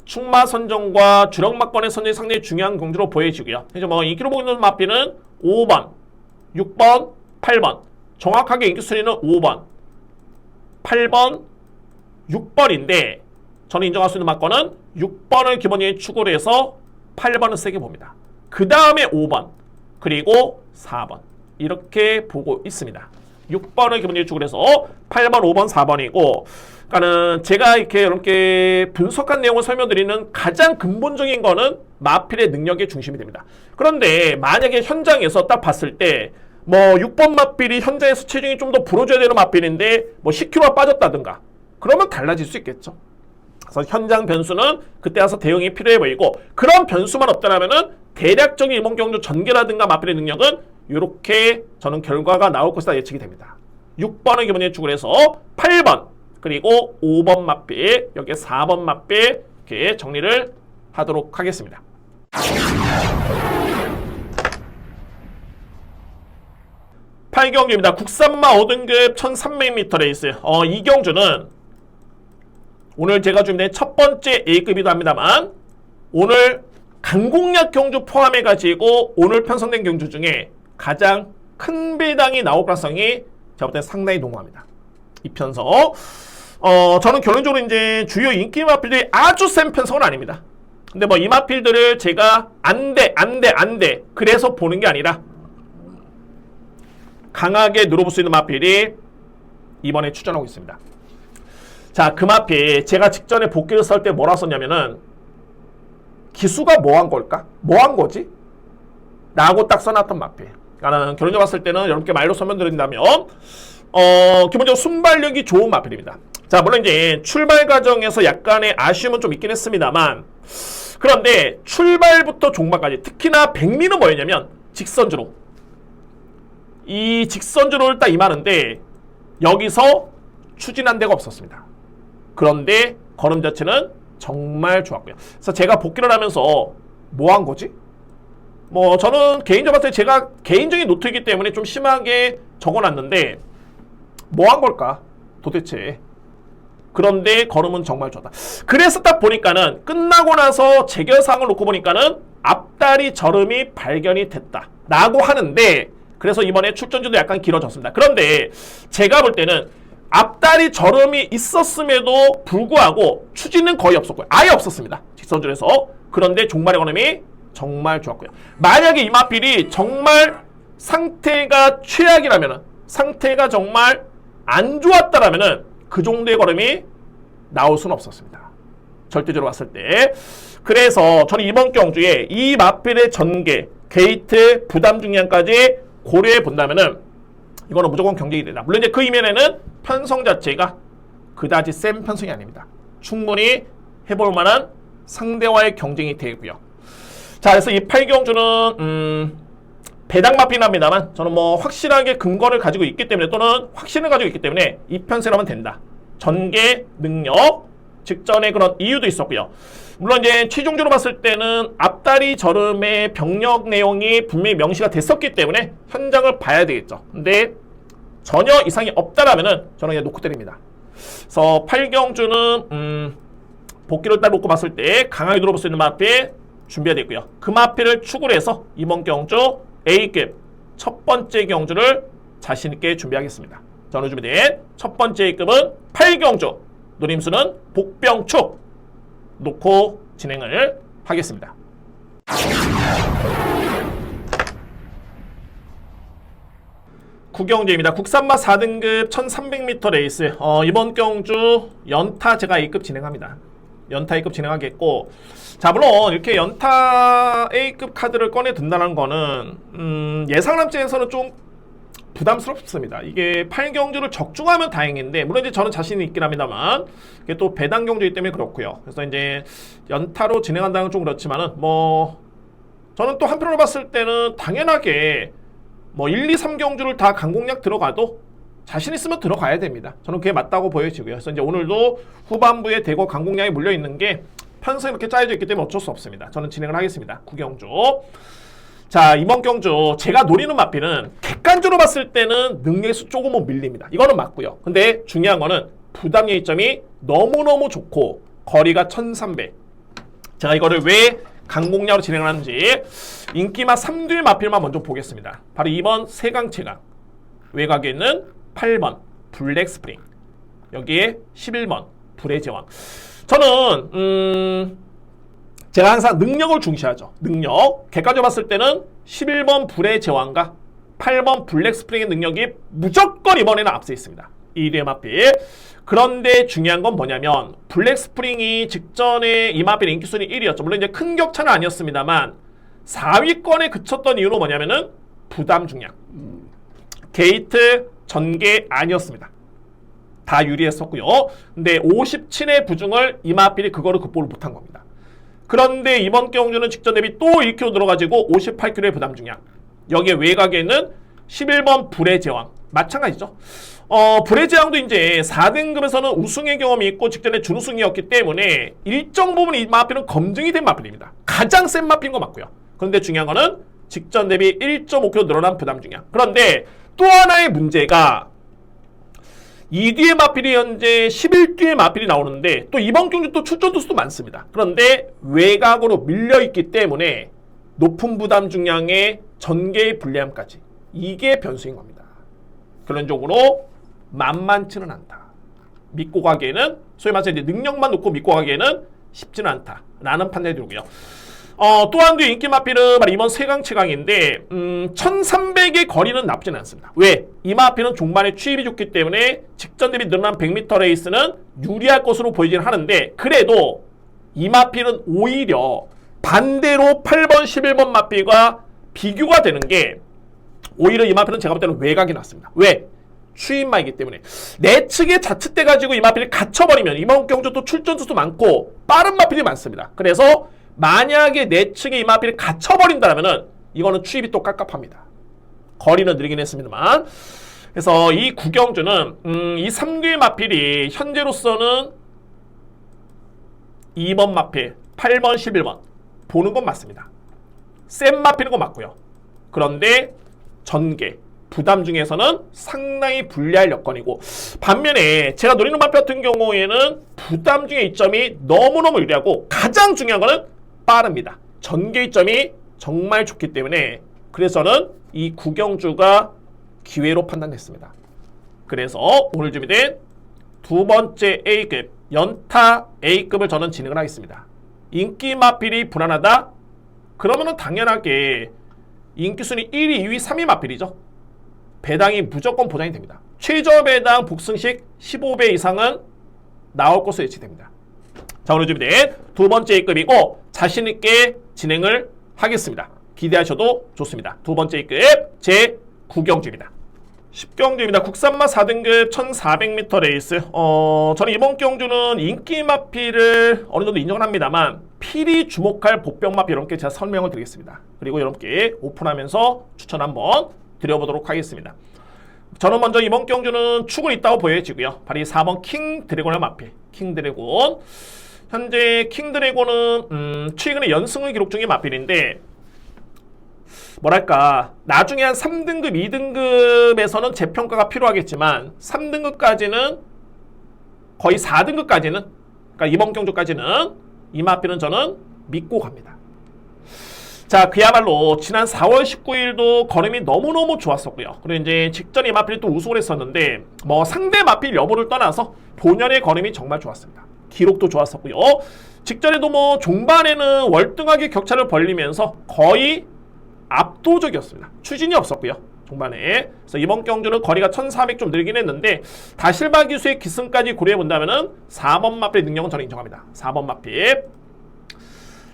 축마 선정과 주력 막권의 선정이 상당히 중요한 경주로 보여지고요. 이제 뭐 인기로 보고 있는 마필은 5번, 6번, 8번. 정확하게 인기 순위는 5번, 8번, 6번인데 저는 인정할 수 있는 막권은 6번을 기본적인 축으로 해서 8번을 세게 봅니다. 그 다음에 5번, 그리고 4번. 이렇게 보고 있습니다. 6번을 기본적인 축으로 해서 8번, 5번, 4번이고 그러니까는 제가 이렇게 여러분께 분석한 내용을 설명드리는 가장 근본적인 거는 마필의 능력의 중심이 됩니다. 그런데 만약에 현장에서 딱 봤을 때 뭐 6번 마필이 현장에서 체중이 좀 더 불어줘야 되는 마필인데 뭐 10kg가 빠졌다든가 그러면 달라질 수 있겠죠. 그래서 현장 변수는 그때 와서 대응이 필요해 보이고 그런 변수만 없다라면은 대략적인 이번 경주 전개라든가 마필의 능력은 이렇게 저는 결과가 나올 것이다 예측이 됩니다. 6번을 기본 예측을 해서 8번 그리고 5번 마필 여기에 4번 마필 이렇게 정리를 하도록 하겠습니다. 팔경주입니다. 국산마 5등급 1300m 레이스. 이 경주는 오늘 제가 준비한 첫 번째 A급이기도 합니다만 오늘 강공략 경주 포함해가지고 오늘 편성된 경주 중에 가장 큰 배당이 나올 가능성이 제가 볼 때 상당히 농후합니다. 이 편성. 저는 결론적으로 이제 주요 인기 마필들이 아주 센 편성은 아닙니다. 근데 뭐 이 마필들을 제가 안 돼. 그래서 보는 게 아니라 강하게 누려볼 수 있는 마필이 이번에 출전하고 있습니다. 자, 그 마필 제가 직전에 복귀를 쓸 때 뭐라 썼냐면은 기수가 뭐 한 걸까? 뭐 한 거지? 라고 딱 써놨던 마필. 그러니까 결론적으로 봤을 때는 여러분께 말로 설명드린다면 기본적으로 순발력이 좋은 마필입니다. 자, 물론 이제 출발 과정에서 약간의 아쉬움은 좀 있긴 했습니다만 그런데 출발부터 종막까지 특히나 백미는 뭐였냐면 직선주로 이 직선주로를 딱 임하는데 여기서 추진한 데가 없었습니다. 그런데 걸음 자체는 정말 좋았고요. 그래서 제가 복귀를 하면서 뭐 한 거지? 뭐 저는 개인적으로 봤을 때 제가 개인적인 노트이기 때문에 좀 심하게 적어놨는데 뭐 한 걸까? 도대체. 그런데 걸음은 정말 좋았다. 그래서 딱 보니까는 끝나고 나서 재결사항을 놓고 보니까는 앞다리 저름이 발견이 됐다 라고 하는데 그래서 이번에 출전주도 약간 길어졌습니다. 그런데 제가 볼 때는 앞다리 저름이 있었음에도 불구하고 추진은 거의 없었고요. 아예 없었습니다. 직선줄에서. 그런데 종말의 걸음이 정말 좋았고요. 만약에 이 마필이 정말 상태가 최악이라면은 상태가 정말 안 좋았다라면은 그 정도의 걸음이 나올 수는 없었습니다. 절대적으로 봤을 때. 그래서 저는 이번 경주에 이 마필의 전개, 게이트, 부담 중량까지 고려해 본다면은 이거는 무조건 경쟁이 된다. 물론 이제 그 이면에는 편성 자체가 그다지 센 편성이 아닙니다. 충분히 해볼 만한 상대와의 경쟁이 되고요. 자, 그래서 이 8경주는 배당 마필 합니다만 저는 뭐 확실하게 근거를 가지고 있기 때문에 또는 확신을 가지고 있기 때문에 이 편세라면 된다. 전개 능력 직전에 그런 이유도 있었고요. 물론 이제 최종적으로 봤을 때는 앞다리 저름의 병력 내용이 분명히 명시가 됐었기 때문에 현장을 봐야 되겠죠. 근데 전혀 이상이 없다라면은 저는 그냥 놓고 때립니다. 그래서 8경주는 복귀를 딱 놓고 봤을 때 강하게 들어볼 수 있는 마필 준비가 됐고요. 그 마필을 축으로 해서 이번 경주 A급 첫 번째 경주를 자신있게 준비하겠습니다. 저는 준비된 첫 번째 A급은 8경주 노림수는 복병축 놓고 진행을 하겠습니다. 구경주입니다. 국산마 4등급 1300m 레이스. 이번 경주 연타 제가 A급 진행합니다. 연타 A급 진행하겠고, 자 물론 이렇게 연타 A급 카드를 꺼내 든다는 거는 예상람째에서는 좀 부담스럽습니다. 이게 8경주를 적중하면 다행인데, 물론 이제 저는 자신이 있긴 합니다만 이게 또 배당 경주이기 때문에 그렇고요. 그래서 이제 연타로 진행한다는 건 좀 그렇지만은 뭐 저는 또 한편으로 봤을 때는 당연하게 뭐 1, 2, 3경주를 다 강공략 들어가도 자신 있으면 들어가야 됩니다. 저는 그게 맞다고 보여지고요. 그래서 이제 오늘도 후반부에 대거 강공략이 물려 있는 게 편성이 이렇게 짜여져 있기 때문에 어쩔 수 없습니다. 저는 진행을 하겠습니다. 구경주. 자, 이번 경주 제가 노리는 마필은 객관적으로 봤을 때는 능력에서 조금은 밀립니다. 이거는 맞고요. 근데 중요한 거는 부담 예의점이 너무너무 좋고 거리가 1300. 제가 이거를 왜 강공략으로 진행을 하는지 인기마 3듀의 마필만 먼저 보겠습니다. 바로 2번 세강체강, 외곽에 있는 8번 블랙 스프링, 여기에 11번 불의 제왕. 저는 제가 항상 능력을 중시하죠. 능력. 객관적으로 봤을 때는 11번 불의 제왕과 8번 블랙 스프링의 능력이 무조건 이번에는 앞서 있습니다. 1위의 마필. 그런데 중요한 건 뭐냐면 블랙 스프링이 직전에 이 마필 인기순위 1위였죠. 물론 이제 큰 격차는 아니었습니다만 4위권에 그쳤던 이유는 뭐냐면은 부담 중량. 게이트 전개 아니었습니다. 다 유리했었고요. 근데 57의 부중을 이 마필이 그거를 극복을 못한 겁니다. 그런데 이번 경주는 직전 대비 또 1kg 들어가지고 58kg의 부담 중량. 여기에 외곽에 있는 11번 불의 제왕. 마찬가지죠. 불의 제왕도 이제 4등급에서는 우승의 경험이 있고 직전에 준우승이었기 때문에 일정 부분 이 마필은 검증이 된 마필입니다. 가장 센 마필인 거 맞고요. 그런데 중요한 거는 직전 대비 1.5kg 늘어난 부담 중량. 그런데 또 하나의 문제가 2뒤의 마필이 현재 11뒤의 마필이 나오는데 또 이번 경주 또 출전 두수도 많습니다. 그런데 외곽으로 밀려있기 때문에 높은 부담 중량의 전개의 불리함까지 이게 변수인 겁니다. 결론적으로 만만치는 않다. 믿고 가기에는 소위 말해서 이제 능력만 놓고 믿고 가기에는 쉽지는 않다라는 판단이 들고요. 또 한 뒤에 인기 마필은 바로 이번 세강체강인데 1300의 거리는 나쁘지는 않습니다. 왜? 이 마필은 종반에 취입이 좋기 때문에 직전 대비 늘어난 100m 레이스는 유리할 것으로 보이긴 하는데 그래도 이 마필은 오히려 반대로 8번, 11번 마필과 비교가 되는 게 오히려 이 마필은 제가 볼 때는 외곽이 낫습니다. 왜? 추임마이기 때문에 내측에 자칫돼가지고 이 마필이 갇혀버리면 이번 경주 또 출전 수도 많고 빠른 마필이 많습니다. 그래서 만약에 내측에 이 마필이 갇혀버린다면은 이거는 추입이 또 깝깝합니다. 거리는 느리긴 했습니다만. 그래서 이 구경주는 이 3뒤의 마필이 현재로서는 2번 마필, 8번, 11번 보는 건 맞습니다. 센 마필인 건 맞고요. 그런데 전개, 부담 중에서는 상당히 불리할 여건이고 반면에 제가 노리는 마필 같은 경우에는 부담 중의 이점이 너무너무 유리하고 가장 중요한 거는 빠릅니다. 전개 이점이 정말 좋기 때문에 그래서 저는 이 구경주가 기회로 판단했습니다. 그래서 오늘 준비된 두 번째 A급 연타 A급을 저는 진행을 하겠습니다. 인기 마필이 불안하다? 그러면은 당연하게 인기순위 1위, 2위, 3위 마필이죠. 배당이 무조건 보장이 됩니다. 최저 배당 복승식 15배 이상은 나올 것으로 예측됩니다. 자, 오늘 준비된 두 번째 A급이고 자신있게 진행을 하겠습니다. 기대하셔도 좋습니다. 두 번째 A급 제 9경주입니다. 10경주입니다. 국산마 4등급 1400m 레이스. 저는 이번 경주는 인기 마필을 어느 정도 인정을 합니다만 필히 주목할 복병 마필 여러분께 제가 설명을 드리겠습니다. 그리고 여러분께 오픈하면서 추천 한번 드려보도록 하겠습니다. 저는 먼저 이번 경주는 축은 있다고 보여지고요. 바로 이 4번 킹 드래곤의 마필. 킹 드래곤. 현재 킹 드래곤은 최근에 연승을 기록 중인 마필인데 뭐랄까 나중에 한 3등급, 2등급에서는 재평가가 필요하겠지만 3등급까지는 거의 4등급까지는 그러니까 이번 경주까지는 이 마필은 저는 믿고 갑니다. 자, 그야말로 지난 4월 19일도 걸음이 너무너무 좋았었고요. 그리고 이제 직전에 이 마필이 또 우승을 했었는데 뭐 상대 마필 여부를 떠나서 본연의 걸음이 정말 좋았습니다. 기록도 좋았었고요. 직전에도 뭐 종반에는 월등하게 격차를 벌리면서 거의 압도적이었습니다. 추진이 없었고요. 종반에. 그래서 이번 경주는 거리가 1400 좀 늘긴 했는데 다실바 기수의 기승까지 고려해 본다면은 4번 마필 능력은 저는 인정합니다. 4번 마필.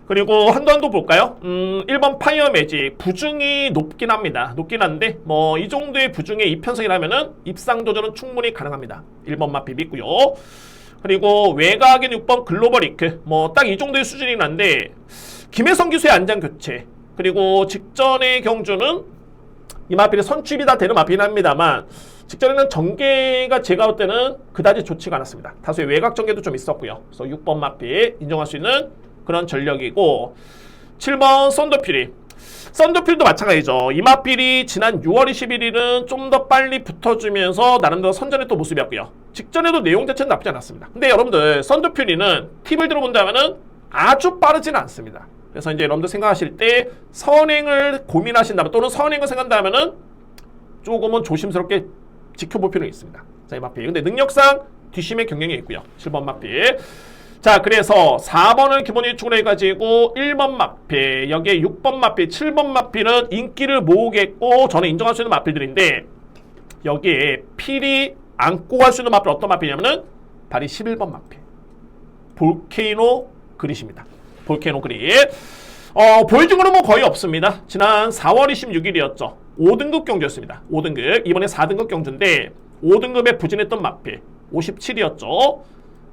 그리고 한도 볼까요? 1번 파이어 매직 부중이 높긴 합니다. 높긴 한데 뭐 이 정도의 부중의 이편성이라면은 입상 도전은 충분히 가능합니다. 1번 마필 믿고요. 그리고 외곽엔 6번 글로벌 이크 뭐 딱 이 정도의 수준이긴 한데 김혜성 기수의 안장 교체 그리고 직전의 경주는 이 마필이 선출이 다 되는 마필이긴 합니다만 직전에는 전개가 제가 볼 때는 그다지 좋지가 않았습니다. 다소의 외곽 전개도 좀 있었고요. 그래서 6번 마필 인정할 수 있는 그런 전력이고 7번 썬더필도 마찬가지죠. 이 마필이 지난 6월 21일은 좀 더 빨리 붙어주면서 나름대로 선전했던 모습이었고요. 직전에도 내용 자체는 나쁘지 않았습니다. 근데 여러분들 썬더필이는 팁을 들어본다면은 아주 빠르지는 않습니다. 그래서 이제 여러분들 생각하실 때 선행을 고민하신다면 또는 선행을 생각한다면은 조금은 조심스럽게 지켜볼 필요가 있습니다. 자, 이 마필. 근데 능력상 뒷심의 경쟁이 있고요. 7번 마필. 자, 그래서 4번을 기본 유축으로 해가지고 1번 마필, 여기에 6번 마필, 7번 마필은 인기를 모으겠고 저는 인정할 수 있는 마필들인데 여기에 필이 안고 갈 수 있는 마필 어떤 마필이냐면은 바로 11번 마필. 볼케이노 그릿입니다. 볼케이노 그릿. 보여준 거는 뭐 거의 없습니다. 지난 4월 26일이었죠. 5등급 경주였습니다. 5등급. 이번에 4등급 경주인데 5등급에 부진했던 마필 57이었죠.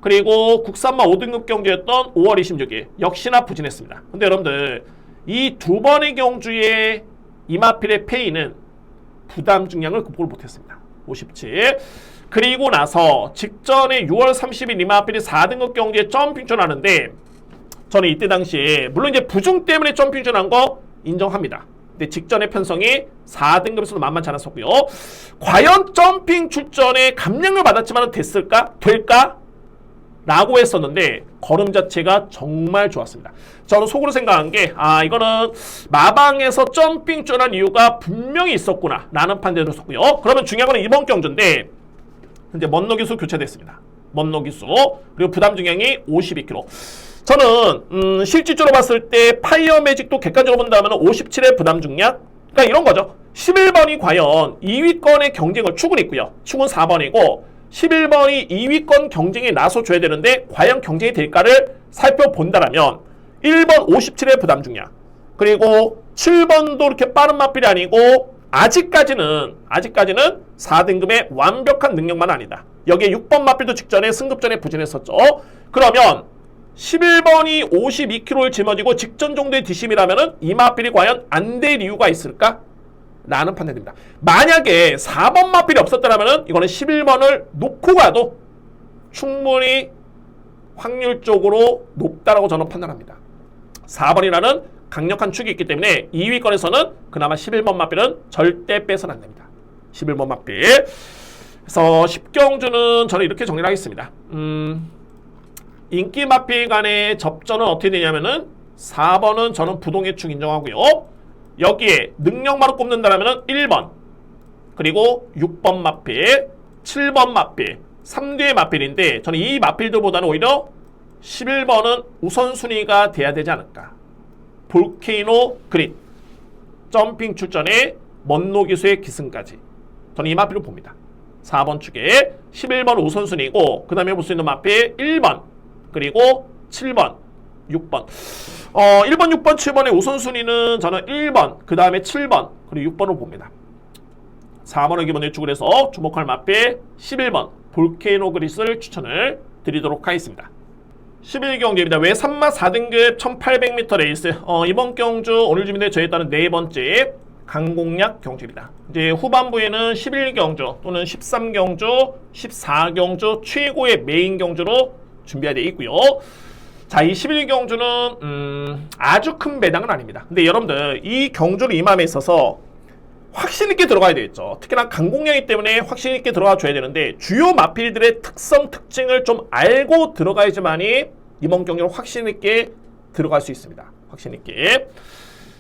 그리고 국산마 5등급 경주였던 5월 26일 역시나 부진했습니다. 근데 여러분들 이 두 번의 경주에 이마필의 페이는 부담 중량을 극복을 못했습니다. 57. 그리고 나서 직전에 6월 30일 이마필이 4등급 경주에 점핑 전하는데 저는 이때 당시에 물론 이제 부중 때문에 점핑 전한 거 인정합니다. 근데 직전의 편성이 4등급에서도 만만치 않았었고요. 과연 점핑 출전에 감량을 받았지만 됐을까? 될까? 라고 했었는데 걸음 자체가 정말 좋았습니다. 저는 속으로 생각한 게 이거는 마방에서 점핑 쫀한 이유가 분명히 있었구나 라는 판단을 했었고요. 그러면 중요한 건 이번 경주인데 현재 먼로 기수 교체됐습니다. 먼로 기수 그리고 부담 중량이 52kg. 저는 실질적으로 봤을 때 파이어 매직도 객관적으로 본다면 57의 부담 중량 그러니까 이런 거죠. 11번이 과연 2위권의 경쟁을 축은 있고요. 축은 4번이고 11번이 2위권 경쟁에 나서줘야 되는데 과연 경쟁이 될까를 살펴본다라면 1번 57의 부담 중량 그리고 7번도 이렇게 빠른 마필이 아니고 아직까지는 4등급의 완벽한 능력만 아니다. 여기에 6번 마필도 직전에 승급전에 부진했었죠. 그러면 11번이 52kg를 짊어지고 직전 정도의 뒷심이라면 이 마필이 과연 안 될 이유가 있을까? 라는 판단입니다. 만약에 4번 마필이 없었다면 이거는 11번을 놓고 가도 충분히 확률적으로 높다라고 저는 판단합니다. 4번이라는 강력한 축이 있기 때문에 2위권에서는 그나마 11번 마필은 절대 빼서는 안 됩니다. 11번 마필. 그래서 10경주는 저는 이렇게 정리를 하겠습니다. 인기 마필 간의 접전은 어떻게 되냐면은 4번은 저는 부동의 축 인정하고요. 여기에 능력만을 꼽는다면 1번 그리고 6번 마필 7번 마필 3뒤의 마필인데 저는 이 마필들보다는 오히려 11번은 우선순위가 돼야 되지 않을까. 볼케이노 그릿 점핑 출전에 먼로 기수의 기승까지 저는 이 마필을 봅니다. 4번 축에 11번 우선순위고 그 다음에 볼 수 있는 마필 1번 그리고 7번 6번 1번, 6번, 7번의 우선순위는 저는 1번, 그 다음에 7번, 그리고 6번을 봅니다. 4번을 기본 예측을 해서 주목할 마필 11번 볼케이노 그릿을 추천을 드리도록 하겠습니다. 11경주입니다. 왜 3마 4등급 1800m 레이스 이번 경주 오늘 준비된 저에 따른 네 번째 강공략 경주입니다. 이제 후반부에는 11경주 또는 13경주, 14경주 최고의 메인 경주로 준비가 되어 있고요. 자, 이 11경주는 아주 큰 배당은 아닙니다. 근데 여러분들 이 경주를 임함에 있어서 확신 있게 들어가야 되겠죠. 특히나 강공량이기 때문에 확신 있게 들어가 줘야 되는데 주요 마필들의 특성, 특징을 좀 알고 들어가야지만이 이번 경주를 확신 있게 들어갈 수 있습니다. 확신 있게.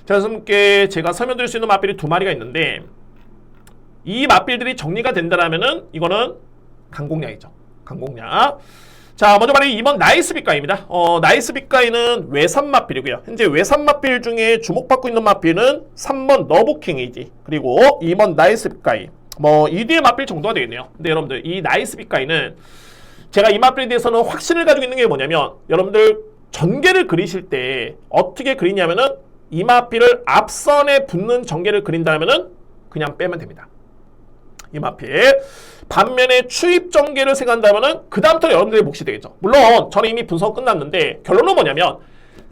자, 여러분께 제가 설명드릴 수 있는 마필이 두 마리가 있는데 이 마필들이 정리가 된다라면은 이거는 강공량이죠. 강공량. 자, 먼저 말이 2번 나이스 빛가이입니다. 나이스 빛가이는 외산 마필이고요. 현재 외산 마필 중에 주목받고 있는 마필은 3번 너부킹이지. 그리고 2번 나이스 빛가이. 뭐, 이 뒤에 마필 정도가 되겠네요. 근데 여러분들, 이 나이스 빛가이는 제가 이 마필에 대해서는 확신을 가지고 있는 게 뭐냐면, 여러분들 전개를 그리실 때 어떻게 그리냐면은 이 마필을 앞선에 붙는 전개를 그린다면은 그냥 빼면 됩니다. 이 마필. 반면에 추입 전개를 생각한다면은 그 다음부터 여러분들의 몫이 되겠죠. 물론 저는 이미 분석 끝났는데 결론은 뭐냐면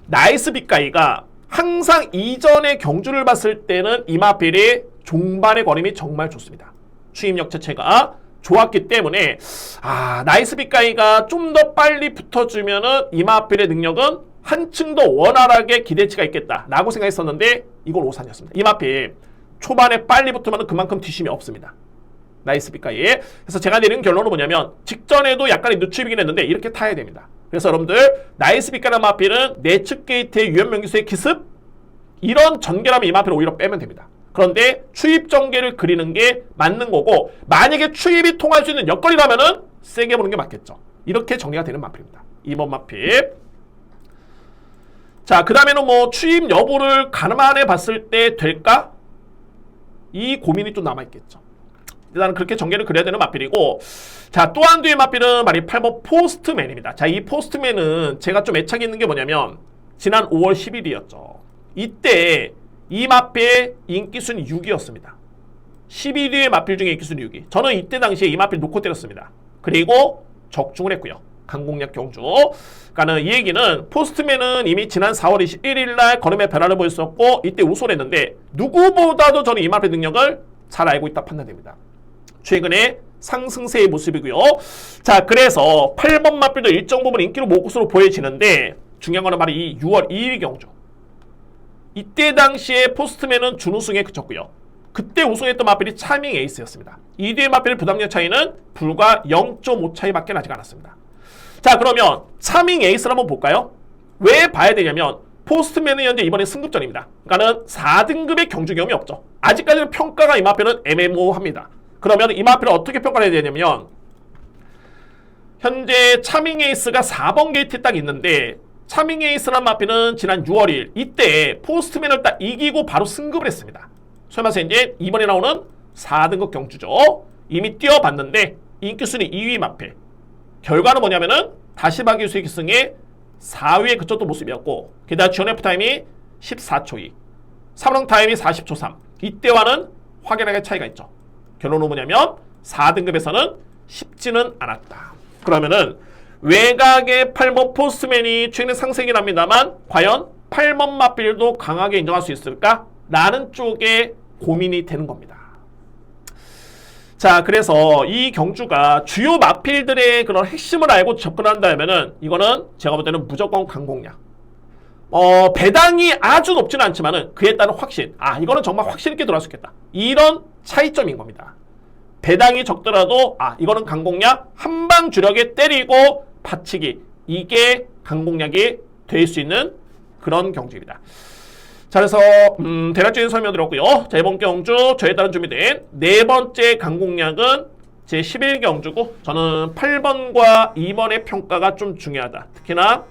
나이스 빛가이가 항상 이전의 경주를 봤을 때는 이 마필이 종반의 걸음이 정말 좋습니다. 추입력 자체가 좋았기 때문에 나이스 빛가이가 좀 더 빨리 붙어주면은 이 마필의 능력은 한층 더 원활하게 기대치가 있겠다라고 생각했었는데 이건 오산이었습니다. 이 마필 초반에 빨리 붙으면 그만큼 뒷심이 없습니다. 나이스 빛가이. 그래서 제가 내린 결론은 뭐냐면 직전에도 약간의 늦추이긴 했는데 이렇게 타야 됩니다. 그래서 여러분들 나이스 빛가이 마필은 내측 게이트의 유연명기수의 기습 이런 전개라면 이 마필을 오히려 빼면 됩니다. 그런데 추입 전개를 그리는 게 맞는 거고 만약에 추입이 통할 수 있는 여건이라면은 세게 보는 게 맞겠죠. 이렇게 정리가 되는 마필입니다. 2번 마필. 자, 그 다음에는 뭐 추입 여부를 가늠해 봤을 때 될까? 이 고민이 좀 남아있겠죠. 일단은 그렇게 전개를 그려야 되는 마필이고, 자, 또 한 뒤의 마필은 말이 8번 포스트맨입니다. 자, 이 포스트맨은 제가 좀 애착이 있는 게 뭐냐면 지난 5월 10일이었죠. 이때 이 마필의 인기순위 6위였습니다. 11위의 마필 중에 인기순위 6위. 저는 이때 당시에 이 마필 놓고 때렸습니다. 그리고 적중을 했고요. 강공략 경주. 그러니까는 이 얘기는 포스트맨은 이미 지난 4월 21일 날 걸음의 변화를 보였었고 이때 우승을 했는데 누구보다도 저는 이 마필 능력을 잘 알고 있다 판단됩니다. 최근에 상승세의 모습이고요. 자, 그래서 8번 마필도 일정 부분 인기로 모을 것으로 보여지는데 중요한 거는 바로 이 6월 2일 경주. 이때 당시에 포스트맨은 준우승에 그쳤고요. 그때 우승했던 마필이 차밍 에이스였습니다. 이 뒤의 마필의 부담력 차이는 불과 0.5 차이밖에 나지 않았습니다. 자, 그러면 차밍 에이스를 한번 볼까요? 왜 봐야 되냐면 포스트맨은 현재 이번에 승급전입니다. 그러니까는 4등급의 경주 경험이 없죠. 아직까지는 평가가 이 마필은 애매모호합니다. 그러면 이 마필을 어떻게 평가를 해야 되냐면 현재 차밍 에이스가 4번 게이트에 딱 있는데 차밍 에이스란 마필은 지난 6월 2일 이때 포스트맨을 딱 이기고 바로 승급을 했습니다. 소위 말해서 이제 이번에 나오는 4등급 경주죠. 이미 뛰어봤는데 인기순위 2위 마필. 결과는 뭐냐면은 다시 바기 수익 기승에 4위에 그쳤던 모습이었고 게다가 지원 F타임이 14초 2 3롱 타임이 40초 3 이때와는 확연하게 차이가 있죠. 결론은 뭐냐면 4등급에서는 쉽지는 않았다. 그러면은 외곽의 8번 포스트맨이 최근에 상승이긴 합니다만 과연 8번 마필도 강하게 인정할 수 있을까? 라는 쪽에 고민이 되는 겁니다. 자, 그래서 이 경주가 주요 마필들의 그런 핵심을 알고 접근한다면은 이거는 제가 볼 때는 무조건 강공략. 배당이 아주 높지는 않지만은 그에 따른 확신. 이거는 정말 확신 있게 들어갈 수 있겠다. 이런 차이점인 겁니다. 배당이 적더라도 이거는 강공략 한방 주력에 때리고 받치기. 이게 강공략이 될 수 있는 그런 경주입니다. 자, 그래서 대략적인 설명 드렸고요. 자, 이번 경주 저에 따른 준비된 네 번째 강공략은 제 11경주고 저는 8번과 2번의 평가가 좀 중요하다. 특히나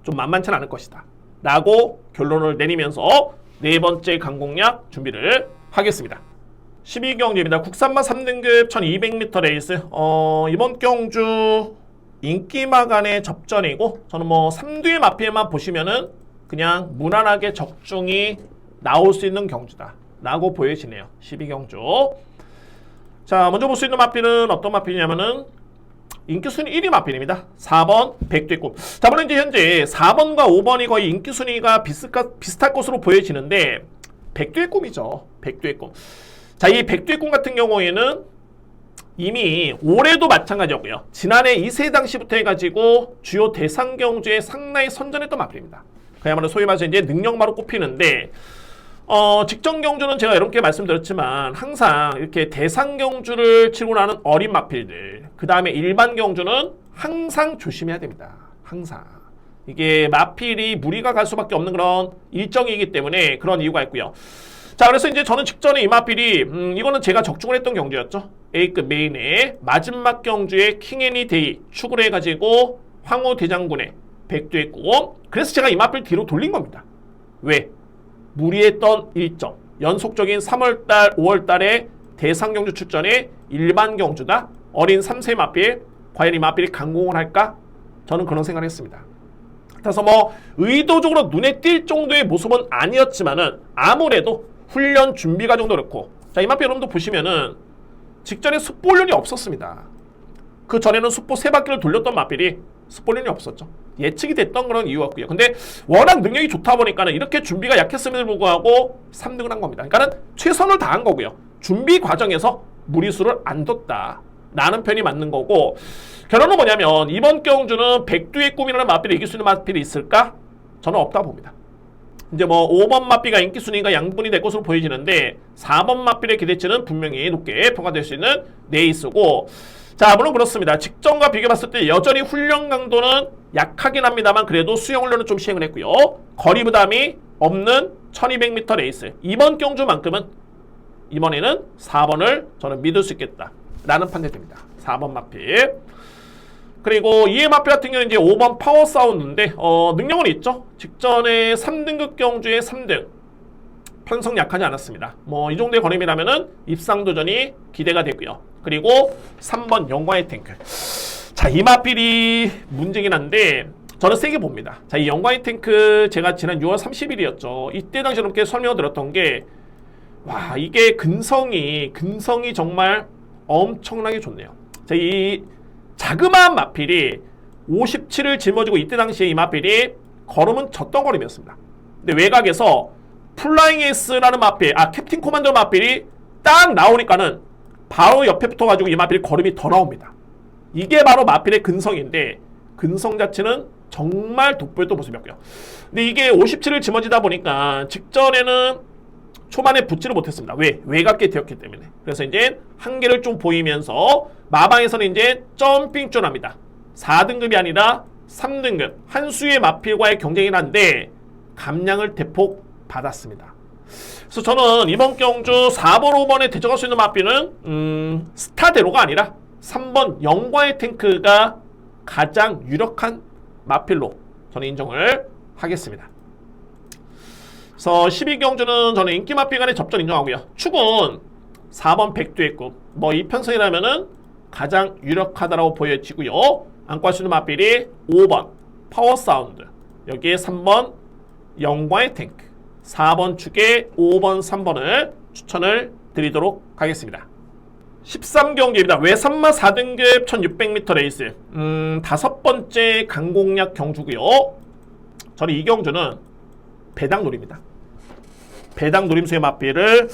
좀 만만치 않을 것이다. 라고 결론을 내리면서 네 번째 강공략 준비를 하겠습니다. 12경주입니다. 국산마 3등급 1200m 레이스. 이번 경주 인기마간의 접전이고 저는 뭐 3뒤의 마필만 보시면은 그냥 무난하게 적중이 나올 수 있는 경주다 라고 보여지네요. 12경주. 자, 먼저 볼 수 있는 마필은 어떤 마필이냐면은 인기순위 1위 마필입니다. 4번 백두의꿈. 자, 물론 이제 현재 4번과 5번이 거의 인기순위가 비슷할 것으로 보여지는데 백두의꿈이죠. 백두의꿈. 자, 이 백두의꿈 같은 경우에는 이미 올해도 마찬가지였고요. 지난해 2세 당시부터 해가지고 주요 대상 경주에 상당히 선전했던 마필입니다. 그야말로 소위 말해서 이제 능력마로 꼽히는데 직전 경주는 제가 이렇게 말씀드렸지만 항상 이렇게 대상 경주를 치고 나는 어린 마필들 그 다음에 일반 경주는 항상 조심해야 됩니다. 항상 이게 마필이 무리가 갈 수밖에 없는 그런 일정이기 때문에 그런 이유가 있고요. 자, 그래서 이제 저는 직전에 이 마필이 이거는 제가 적중을 했던 경주였죠. A급 메인에 마지막 경주에 킹애니 데이 축으로 해가지고 황후 대장군의 백두의 꿈. 그래서 제가 이 마필 뒤로 돌린 겁니다. 왜? 무리했던 일정, 연속적인 3월달, 5월달에 대상경주 출전에 일반 경주다 어린 3세 마필, 과연 이 마필이 강공을 할까? 저는 그런 생각을 했습니다. 그래서 뭐 의도적으로 눈에 띌 정도의 모습은 아니었지만은 아무래도 훈련 준비 과정도 그렇고, 자, 이 마필 여러분도 보시면은 직전에 숯볼륜이 없었습니다. 그 전에는 숯보 3바퀴를 돌렸던 마필이 숯볼륜이 없었죠. 예측이 됐던 그런 이유였고요. 근데 워낙 능력이 좋다 보니까는 이렇게 준비가 약했음에도 불구하고 3등을 한 겁니다. 그러니까는 최선을 다한 거고요. 준비 과정에서 무리수를 안 뒀다 라는 편이 맞는 거고, 결론은 뭐냐면 이번 경주는 백두의 꿈이라는 마필을 이길 수 있는 마필이 있을까? 저는 없다 봅니다. 이제 뭐 5번 마필과 인기 순위가 양분이 될 것으로 보여지는데 4번 마필의 기대치는 분명히 높게 평가될 수 있는 네이스고, 자, 물론 그렇습니다. 직전과 비교해봤을 때 여전히 훈련 강도는 약하긴 합니다만 그래도 수영 훈련은 좀 시행을 했고요. 거리 부담이 없는 1200m 레이스, 이번 경주만큼은 이번에는 4번을 저는 믿을 수 있겠다 라는 판단이 됩니다. 4번 마필. 그리고 이에 마필 같은 경우는 이제 5번 파워 사운드인데 능력은 있죠. 직전에 3등급 경주에 3등, 편성 약하지 않았습니다. 뭐 이 정도의 걸음이라면은 입상 도전이 기대가 되고요. 그리고 3번 영광의 탱크. 자, 이 마필이 문제긴 한데 저는 세게 봅니다. 자, 이 영광의 탱크 제가 지난 6월 30일이었죠. 이때 당시 이렇게 설명을 드렸던 게, 와, 이게 근성이 정말 엄청나게 좋네요. 자, 이 자그마한 마필이 57을 짊어지고 이때 당시에 이 마필이 걸음은 졌던 걸음이었습니다. 근데 외곽에서 플라잉 에이스라는 마필, 캡틴 코만더 마필이 딱 나오니까는 바로 옆에 붙어가지고 이 마필이 걸음이 더 나옵니다. 이게 바로 마필의 근성인데, 근성 자체는 정말 돋보였던 모습이었고요. 근데 이게 57을 짊어지다 보니까 직전에는 초반에 붙지를 못했습니다. 왜? 외곽에 되었기 때문에. 그래서 이제 한계를 좀 보이면서 마방에서는 이제 점핑존 합니다. 4등급이 아니라 3등급 한 수의 마필과의 경쟁이긴 한데 감량을 대폭 받았습니다. 그래서 저는 이번 경주 4번, 5번에 대적할 수 있는 마필은 스타대로가 아니라 3번 영광의 탱크가 가장 유력한 마필로 저는 인정을 하겠습니다. 그래서 12경주는 저는 인기 마필 간의 접전 인정하고요. 축은 4번 백두의 꿈, 뭐 이 편성이라면은 가장 유력하다라고 보여지고요. 안고 할 수 있는 마필이 5번 파워 사운드, 여기에 3번 영광의 탱크, 4번 축에 5번, 3번을 추천을 드리도록 하겠습니다. 13경기입니다. 외산마 4등급 1600m 레이스, 5번째 강공략 경주고요. 저는 이 경주는 배당 노립니다. 배당 노림수의 마필을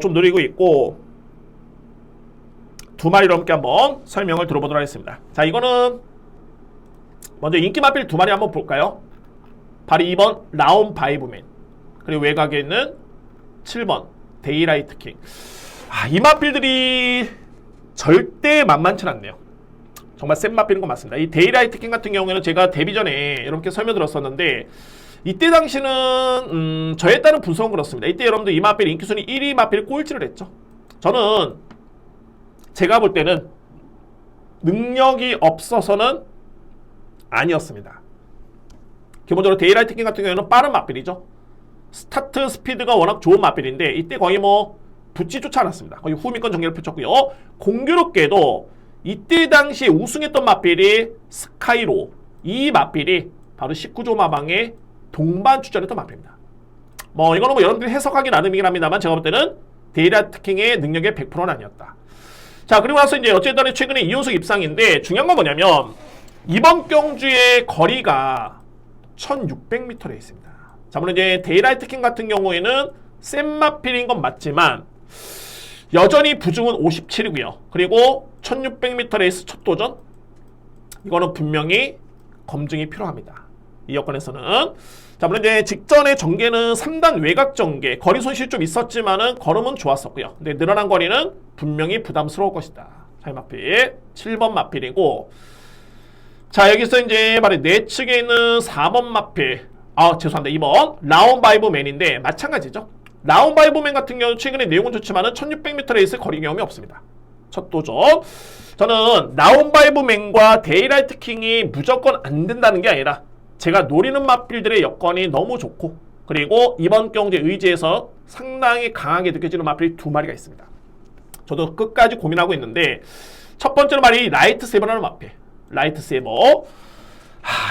좀 노리고 있고, 2마리 넘게 한번 설명을 들어보도록 하겠습니다. 자, 이거는 먼저 인기 마필 2마리 한번 볼까요? 바로 2번 라온 바이브맨, 그리고 외곽에 있는 7번 데이라이트 킹. 이 마필들이 절대 만만치 않네요. 정말 센 마필인 건 맞습니다. 이 데이라이트 킹 같은 경우에는 제가 데뷔 전에 이렇게 설명드렸었는데, 이때 당시는 저에 따른 분석은 그렇습니다. 이때 여러분들 이 마필 인기순위 1위 마필 꼴찌를 했죠. 저는 제가 볼 때는 능력이 없어서는 아니었습니다. 기본적으로 데이라이트 킹 같은 경우에는 빠른 마필이죠. 스타트 스피드가 워낙 좋은 마필인데 이때 거의 뭐 붙지조차 않았습니다. 거의 후미권 전개를 펼쳤고요. 공교롭게도 이때 당시에 우승했던 마필이 스카이로, 이 마필이 바로 19조 마방의 동반 출전했던 마필입니다. 뭐 이거는 뭐 여러분들이 해석하기 나름이긴 합니다만 제가 볼 때는 데이라이트 킹의 능력의 100%는 아니었다. 자, 그리고 나서 이제 어쨌든 최근에 이윤석 입상인데, 중요한 건 뭐냐면 이번 경주의 거리가 1600m에 있습니다. 자, 물론 이제 데이라이트 킹 같은 경우에는 센 마필인 건 맞지만 여전히 부중은 57이고요. 그리고 1600m 레이스 첫 도전, 이거는 분명히 검증이 필요합니다. 이 여건에서는. 자, 물론 이제 직전에 전개는 3단 외곽 전개, 거리 손실이 좀 있었지만은 걸음은 좋았었고요. 근데 늘어난 거리는 분명히 부담스러울 것이다. 자, 이 마필 7번 마필이고, 자, 여기서 이제 바로 내측에 있는 4번 마필, 죄송합니다. 2번 라온 바이브 맨인데 마찬가지죠. 라운바이브맨 같은 경우 최근에 내용은 좋지만은 1600m 레이스 거리 경험이 없습니다. 첫 도전. 저는 라운바이브맨과 데이라이트 킹이 무조건 안 된다는 게 아니라 제가 노리는 마필들의 여건이 너무 좋고 그리고 이번 경주에 의지해서 상당히 강하게 느껴지는 마필이 두 마리가 있습니다. 저도 끝까지 고민하고 있는데 첫 번째로 말이 라이트 세버라는 마필. 라이트 세버.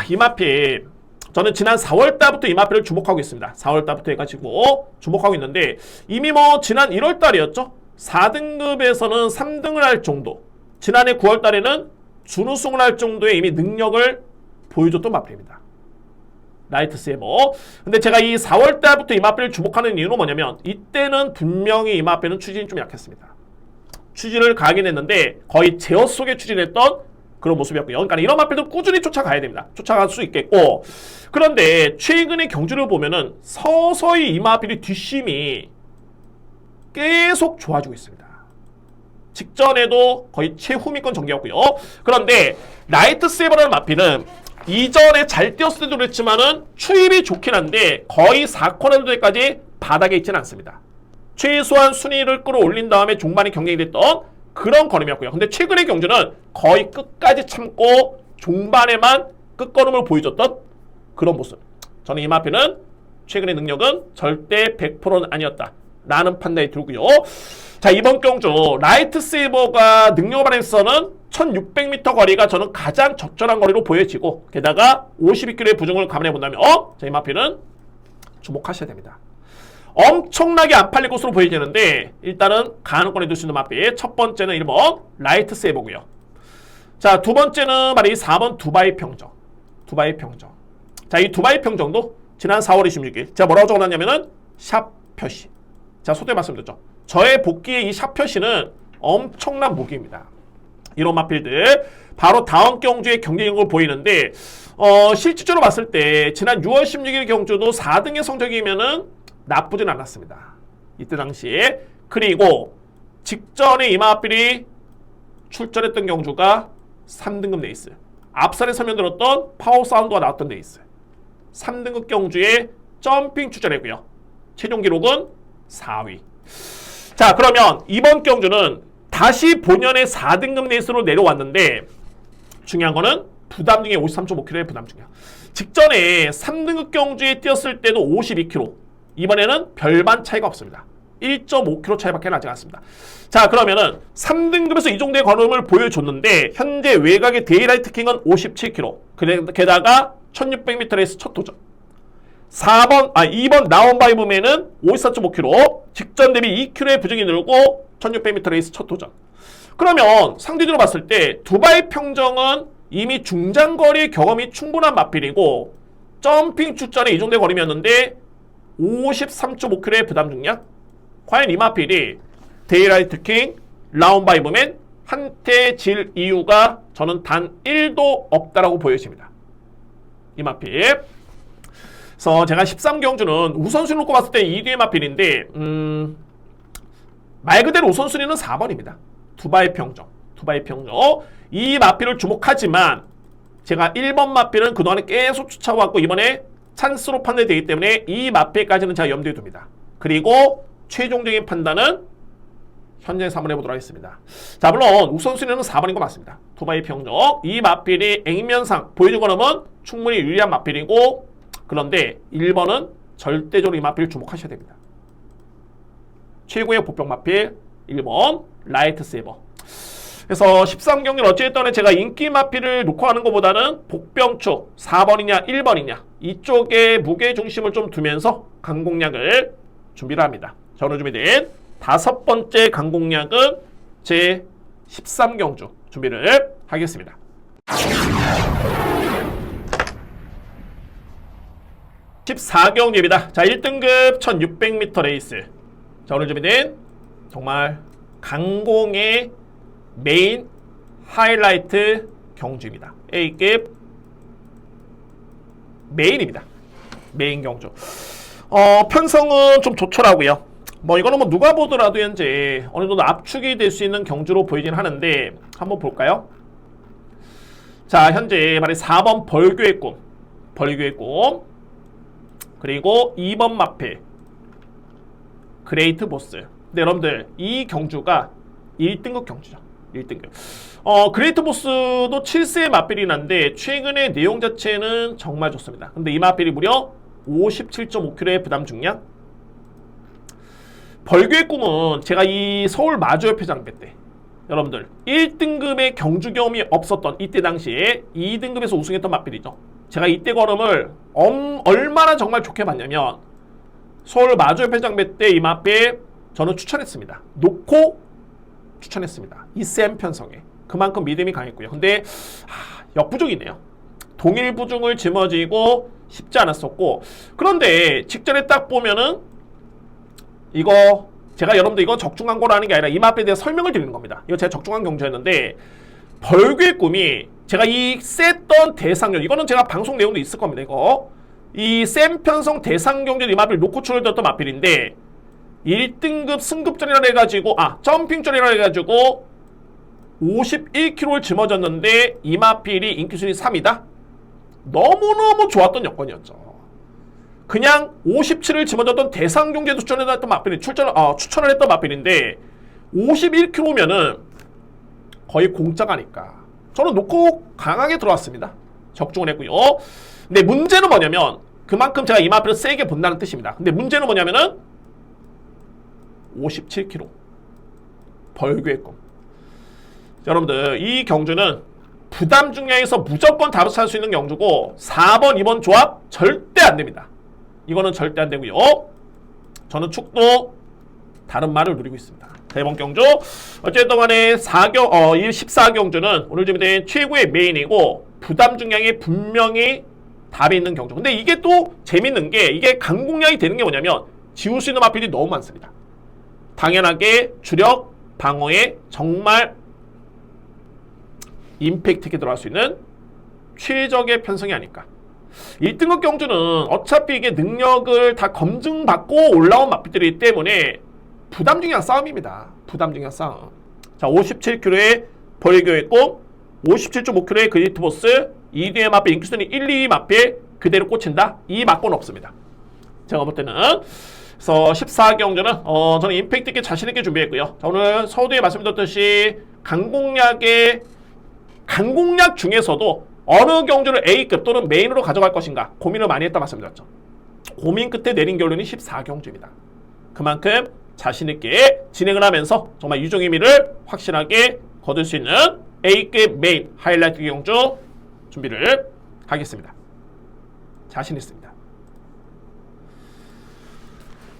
이 마필 저는 지난 4월달부터 이 마필을 주목하고 있습니다. 4월달부터 해가지고 주목하고 있는데 이미 뭐 지난 1월달이었죠. 4등급에서는 3등을 할 정도, 지난해 9월달에는 준우승을 할 정도의 이미 능력을 보여줬던 마필입니다. 라이트 세버. 근데 제가 이 4월달부터 이 마필을 주목하는 이유는 뭐냐면 이때는 분명히 이 마필은 추진이 좀 약했습니다. 추진을 가긴 했는데 거의 제어 속에 추진했던 그런 모습이었고요. 그러니까 이런 마필도 꾸준히 쫓아가야 됩니다. 쫓아갈 수 있겠고, 그런데 최근의 경주를 보면은 서서히 이 마필의 뒷심이 계속 좋아지고 있습니다. 직전에도 거의 최후미권 전개였고요. 그런데 라이트 세버라는 마필은 이전에 잘 뛰었을 때도 그랬지만은 추입이 좋긴 한데 거의 4코너 대까지 바닥에 있지는 않습니다. 최소한 순위를 끌어올린 다음에 종반에 경쟁이 됐던 그런 걸음이었고요. 근데 최근의 경주는 거의 끝까지 참고 종반에만 끝걸음을 보여줬던 그런 모습. 저는 이 마필은 최근의 능력은 절대 100%는 아니었다 라는 판단이 들고요. 자, 이번 경주 라이트 세이버가 능력을 발휘해서는 1600m 거리가 저는 가장 적절한 거리로 보여지고 게다가 52km의 부중을 감안해 본다면 자, 이 마필은 주목하셔야 됩니다. 엄청나게 안 팔릴 것으로 보여지는데 일단은 가능권에 둘 수 있는 마필. 첫 번째는 1번 라이트 세이버고요. 자, 두 번째는 말이 4번 두바이 평정. 두바이 평정. 자, 이 두바이 평정도 지난 4월 26일 제가 뭐라고 적어놨냐면은 샵 표시. 자, 소대 말씀드렸죠. 저의 복귀의 이 샵 표시는 엄청난 무기입니다. 이런 마필들 바로 다음 경주의 경쟁력을 보이는데 실질적으로 봤을 때 지난 6월 16일 경주도 4등의 성적이면은 나쁘진 않았습니다. 이때 당시에. 그리고 직전에 이 마필이 출전했던 경주가 3등급 레이스. 앞선에 설명드렸던 파워 사운드가 나왔던 레이스. 3등급 경주에 점핑 출전했고요. 최종 기록은 4위. 자, 그러면 이번 경주는 다시 본연의 4등급 레이스로 내려왔는데 중요한 거는 부담 중에 53.5kg의 부담 중이야. 직전에 3등급 경주에 뛰었을 때도 52kg. 이번에는 별반 차이가 없습니다. 1.5kg 차이밖에 나지 않습니다. 자, 그러면은 3등급에서 이 정도의 걸음을 보여줬는데 현재 외곽의 데이라이트 킹은 57kg. 게다가 1600m 레이스 첫 도전. 2번 라운바이브맨은 54.5kg. 직전 대비 2kg의 부정이 늘고 1600m 레이스 첫 도전. 그러면 상대적으로 봤을 때 두바이 평정은 이미 중장거리 경험이 충분한 마필이고 점핑 출전에 이 정도의 거리였는데 53.5kg의 부담 중량. 과연 이 마필이 데이라이트 킹, 라운바이브맨 한테 질 이유가 저는 단 1도 없다라고 보여집니다. 이 마필. 그래서 제가 13경주는 우선순위로 꼽았을 때 2위의 마필인데 말 그대로 우선순위는 4번입니다. 두바이 평정. 두바이 평정. 이 마필을 주목하지만 제가 1번 마필은 그동안에 계속 쫓아왔고 이번에 찬스로 판단되기 때문에 이 마필까지는 제가 염두에 둡니다. 그리고 최종적인 판단은 현장에서 한번 해보도록 하겠습니다. 자, 물론 우선순위는 4번인 거 맞습니다. 두바이 평정. 이 마필이 액면상 보여준 거는 충분히 유리한 마필이고 그런데 1번은 절대적으로 이 마필을 주목하셔야 됩니다. 최고의 보병 마필 1번 라이트 세이버. 그래서 13경기는 어찌됐든 제가 인기 마필을 놓고 하는 것보다는 복병축 4번이냐 1번이냐 이쪽에 무게중심을 좀 두면서 강공략을 준비를 합니다. 자, 오늘 준비된 5번째 강공략은 제 13경주 준비를 하겠습니다. (14경주입니다) 자, 1등급 1600m 레이스. 자, 오늘 준비된 정말 강공의 메인 하이라이트 경주입니다. A급 메인입니다. 메인 경주. 편성은 좀 좋더라고요. 이거는 누가 보더라도 현재 어느 정도 압축이 될 수 있는 경주로 보이긴 하는데 한번 볼까요? 자, 현재 말이 4번 벌교의 꿈. 벌교의 꿈. 그리고 2번 마필. 그레이트 보스. 근데 여러분들 이 경주가 1등급 경주죠. 1등급. 그레이트 보스도 7세의 맛빌이 난데 최근의 내용 자체는 정말 좋습니다. 근데 이 맛빌이 무려 57.5kg의 부담 중량. 벌교의 꿈은 제가 이 서울 마주협회 장배 때 여러분들 1등급의 경주 경험이 없었던 이때 당시에 2등급에서 우승했던 맛빌이죠. 제가 이때 걸음을 얼마나 정말 좋게 봤냐면 서울 마주협회 장배 때 이 맛빌 저는 추천했습니다. 놓고 추천했습니다. 이 샘 편성에 그만큼 믿음이 강했고요. 근데 역부족이네요. 동일 부중을 짊어지고 쉽지 않았었고, 그런데 직전에 딱 보면은 이거 제가 여러분들 이거 적중한 거라는 게 아니라 이 맛에 대해 설명을 드리는 겁니다. 이거 제가 적중한 경주였는데 벌교의 꿈이 제가 이 셌던 대상경, 이거는 제가 방송 내용도 있을 겁니다. 이거 이 샘 편성 대상경주 이 맛을 놓고 출혈되었던 맛필인데 1등급 승급전이라 해가지고 점핑전이라 해가지고 51kg를 짊어졌는데 이 맛필이 인기순위 3위다? 너무너무 좋았던 여건이었죠. 그냥 57을 짊어졌던 대상경주에도 추천을 했던 맛필이 추천을 했던 맛필인데 51kg면은 거의 공짜가 아닐까. 저는 놓고 강하게 들어왔습니다. 적중을 했고요. 근데 문제는 뭐냐면 그만큼 제가 이 맛필을 세게 본다는 뜻입니다. 근데 문제는 뭐냐면은 57kg 벌교의 꿈. 여러분들 이 경주는 부담 중량에서 무조건 답을 찾을 수 있는 경주고 4번 2번 조합 절대 안됩니다. 이거는 절대 안되고요. 저는 축도 다른 말을 누리고 있습니다. 대번 경주 어쨌든 간에 14경주는 오늘 준비된 최고의 메인이고 부담 중량에 분명히 답이 있는 경주. 근데 이게 또 재밌는 게 이게 강공량이 되는 게 뭐냐면 지울 수 있는 마필이 너무 많습니다. 당연하게 주력 방어에 정말 임팩트 있게 들어갈 수 있는 최적의 편성이 아닐까. 1등급 경주는 어차피 이게 능력을 다 검증받고 올라온 맛필들이기 때문에 부담 중량 싸움입니다. 부담 중량 싸움. 자, 57kg의 벌교의 꿈, 57.5kg의 그레이트 보스, 2등의 맛필 인기순위 1, 2위 맛필 그대로 꽂힌다? 이 막고는 없습니다. 제가 볼 때는. 그래서 14경주는 저는 임팩트 있게 자신 있게 준비했고요. 자, 오늘 서두에 말씀드렸듯이 강공약 중에서도 어느 경주를 A급 또는 메인으로 가져갈 것인가 고민을 많이 했다 말씀드렸죠. 고민 끝에 내린 결론이 14경주입니다. 그만큼 자신 있게 진행을 하면서 정말 유종의 미를 확실하게 거둘 수 있는 A급 메인 하이라이트 경주 준비를 하겠습니다. 자신 있습니다.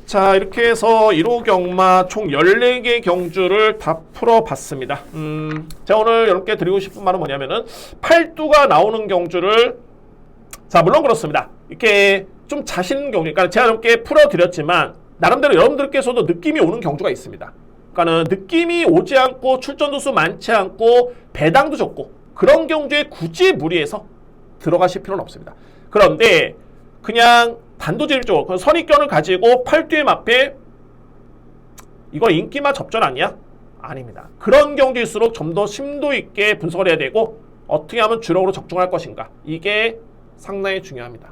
자, 이렇게 해서 1호 경마 총 14개 경주를 다 풀어봤습니다. 제가 오늘 여러분께 드리고 싶은 말은 뭐냐면은 팔두가 나오는 경주를, 자, 물론 그렇습니다. 이렇게 좀 자신 있는 경주니까 제가 여러분께 풀어드렸지만 나름대로 여러분들께서도 느낌이 오는 경주가 있습니다. 그러니까는 느낌이 오지 않고 출전도 수 많지 않고 배당도 적고 그런 경주에 굳이 무리해서 들어가실 필요는 없습니다. 그런데 그냥 단도직입적으로 선입견을 가지고 팔두의 맛배 이거 인기마 접전 아니야? 아닙니다. 그런 경주일수록 좀 더 심도 있게 분석을 해야 되고 어떻게 하면 주력으로 적중할 것인가 이게 상당히 중요합니다.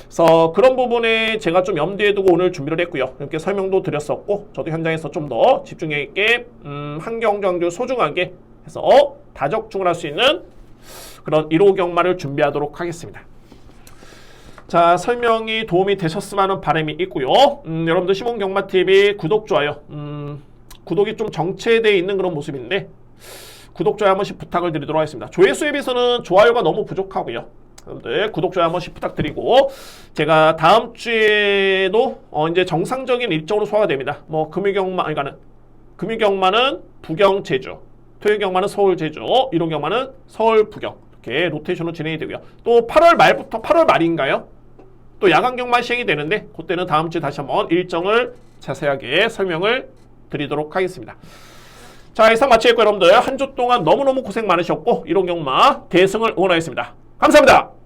그래서 그런 부분에 제가 좀 염두에 두고 오늘 준비를 했고요. 이렇게 설명도 드렸었고 저도 현장에서 좀 더 집중력 있게 한 경주 소중하게 해서 다적중을 할 수 있는 그런 1호 경마를 준비하도록 하겠습니다. 자, 설명이 도움이 되셨으면 하는 바람이 있고요. 여러분들 시몬경마TV 구독, 좋아요. 구독이 좀 정체되어 있는 그런 모습인데 구독, 좋아요 한 번씩 부탁을 드리도록 하겠습니다. 조회수에 비해서는 좋아요가 너무 부족하고요. 여러분들 구독, 좋아요 한 번씩 부탁드리고 제가 다음 주에도 이제 정상적인 일정으로 소화가 됩니다. 뭐 금요경마는 부경, 제주, 토요경마는 서울, 제주, 일요경마는 서울, 부경 이렇게 로테이션으로 진행이 되고요. 또 8월 말부터 8월 말인가요? 또 야간경마 시행이 되는데 그때는 다음 주에 다시 한번 일정을 자세하게 설명을 드리도록 하겠습니다. 자, 이상 마치겠고 여러분들 한 주 동안 너무너무 고생 많으셨고 1호 경마 대승을 응원하겠습니다. 감사합니다.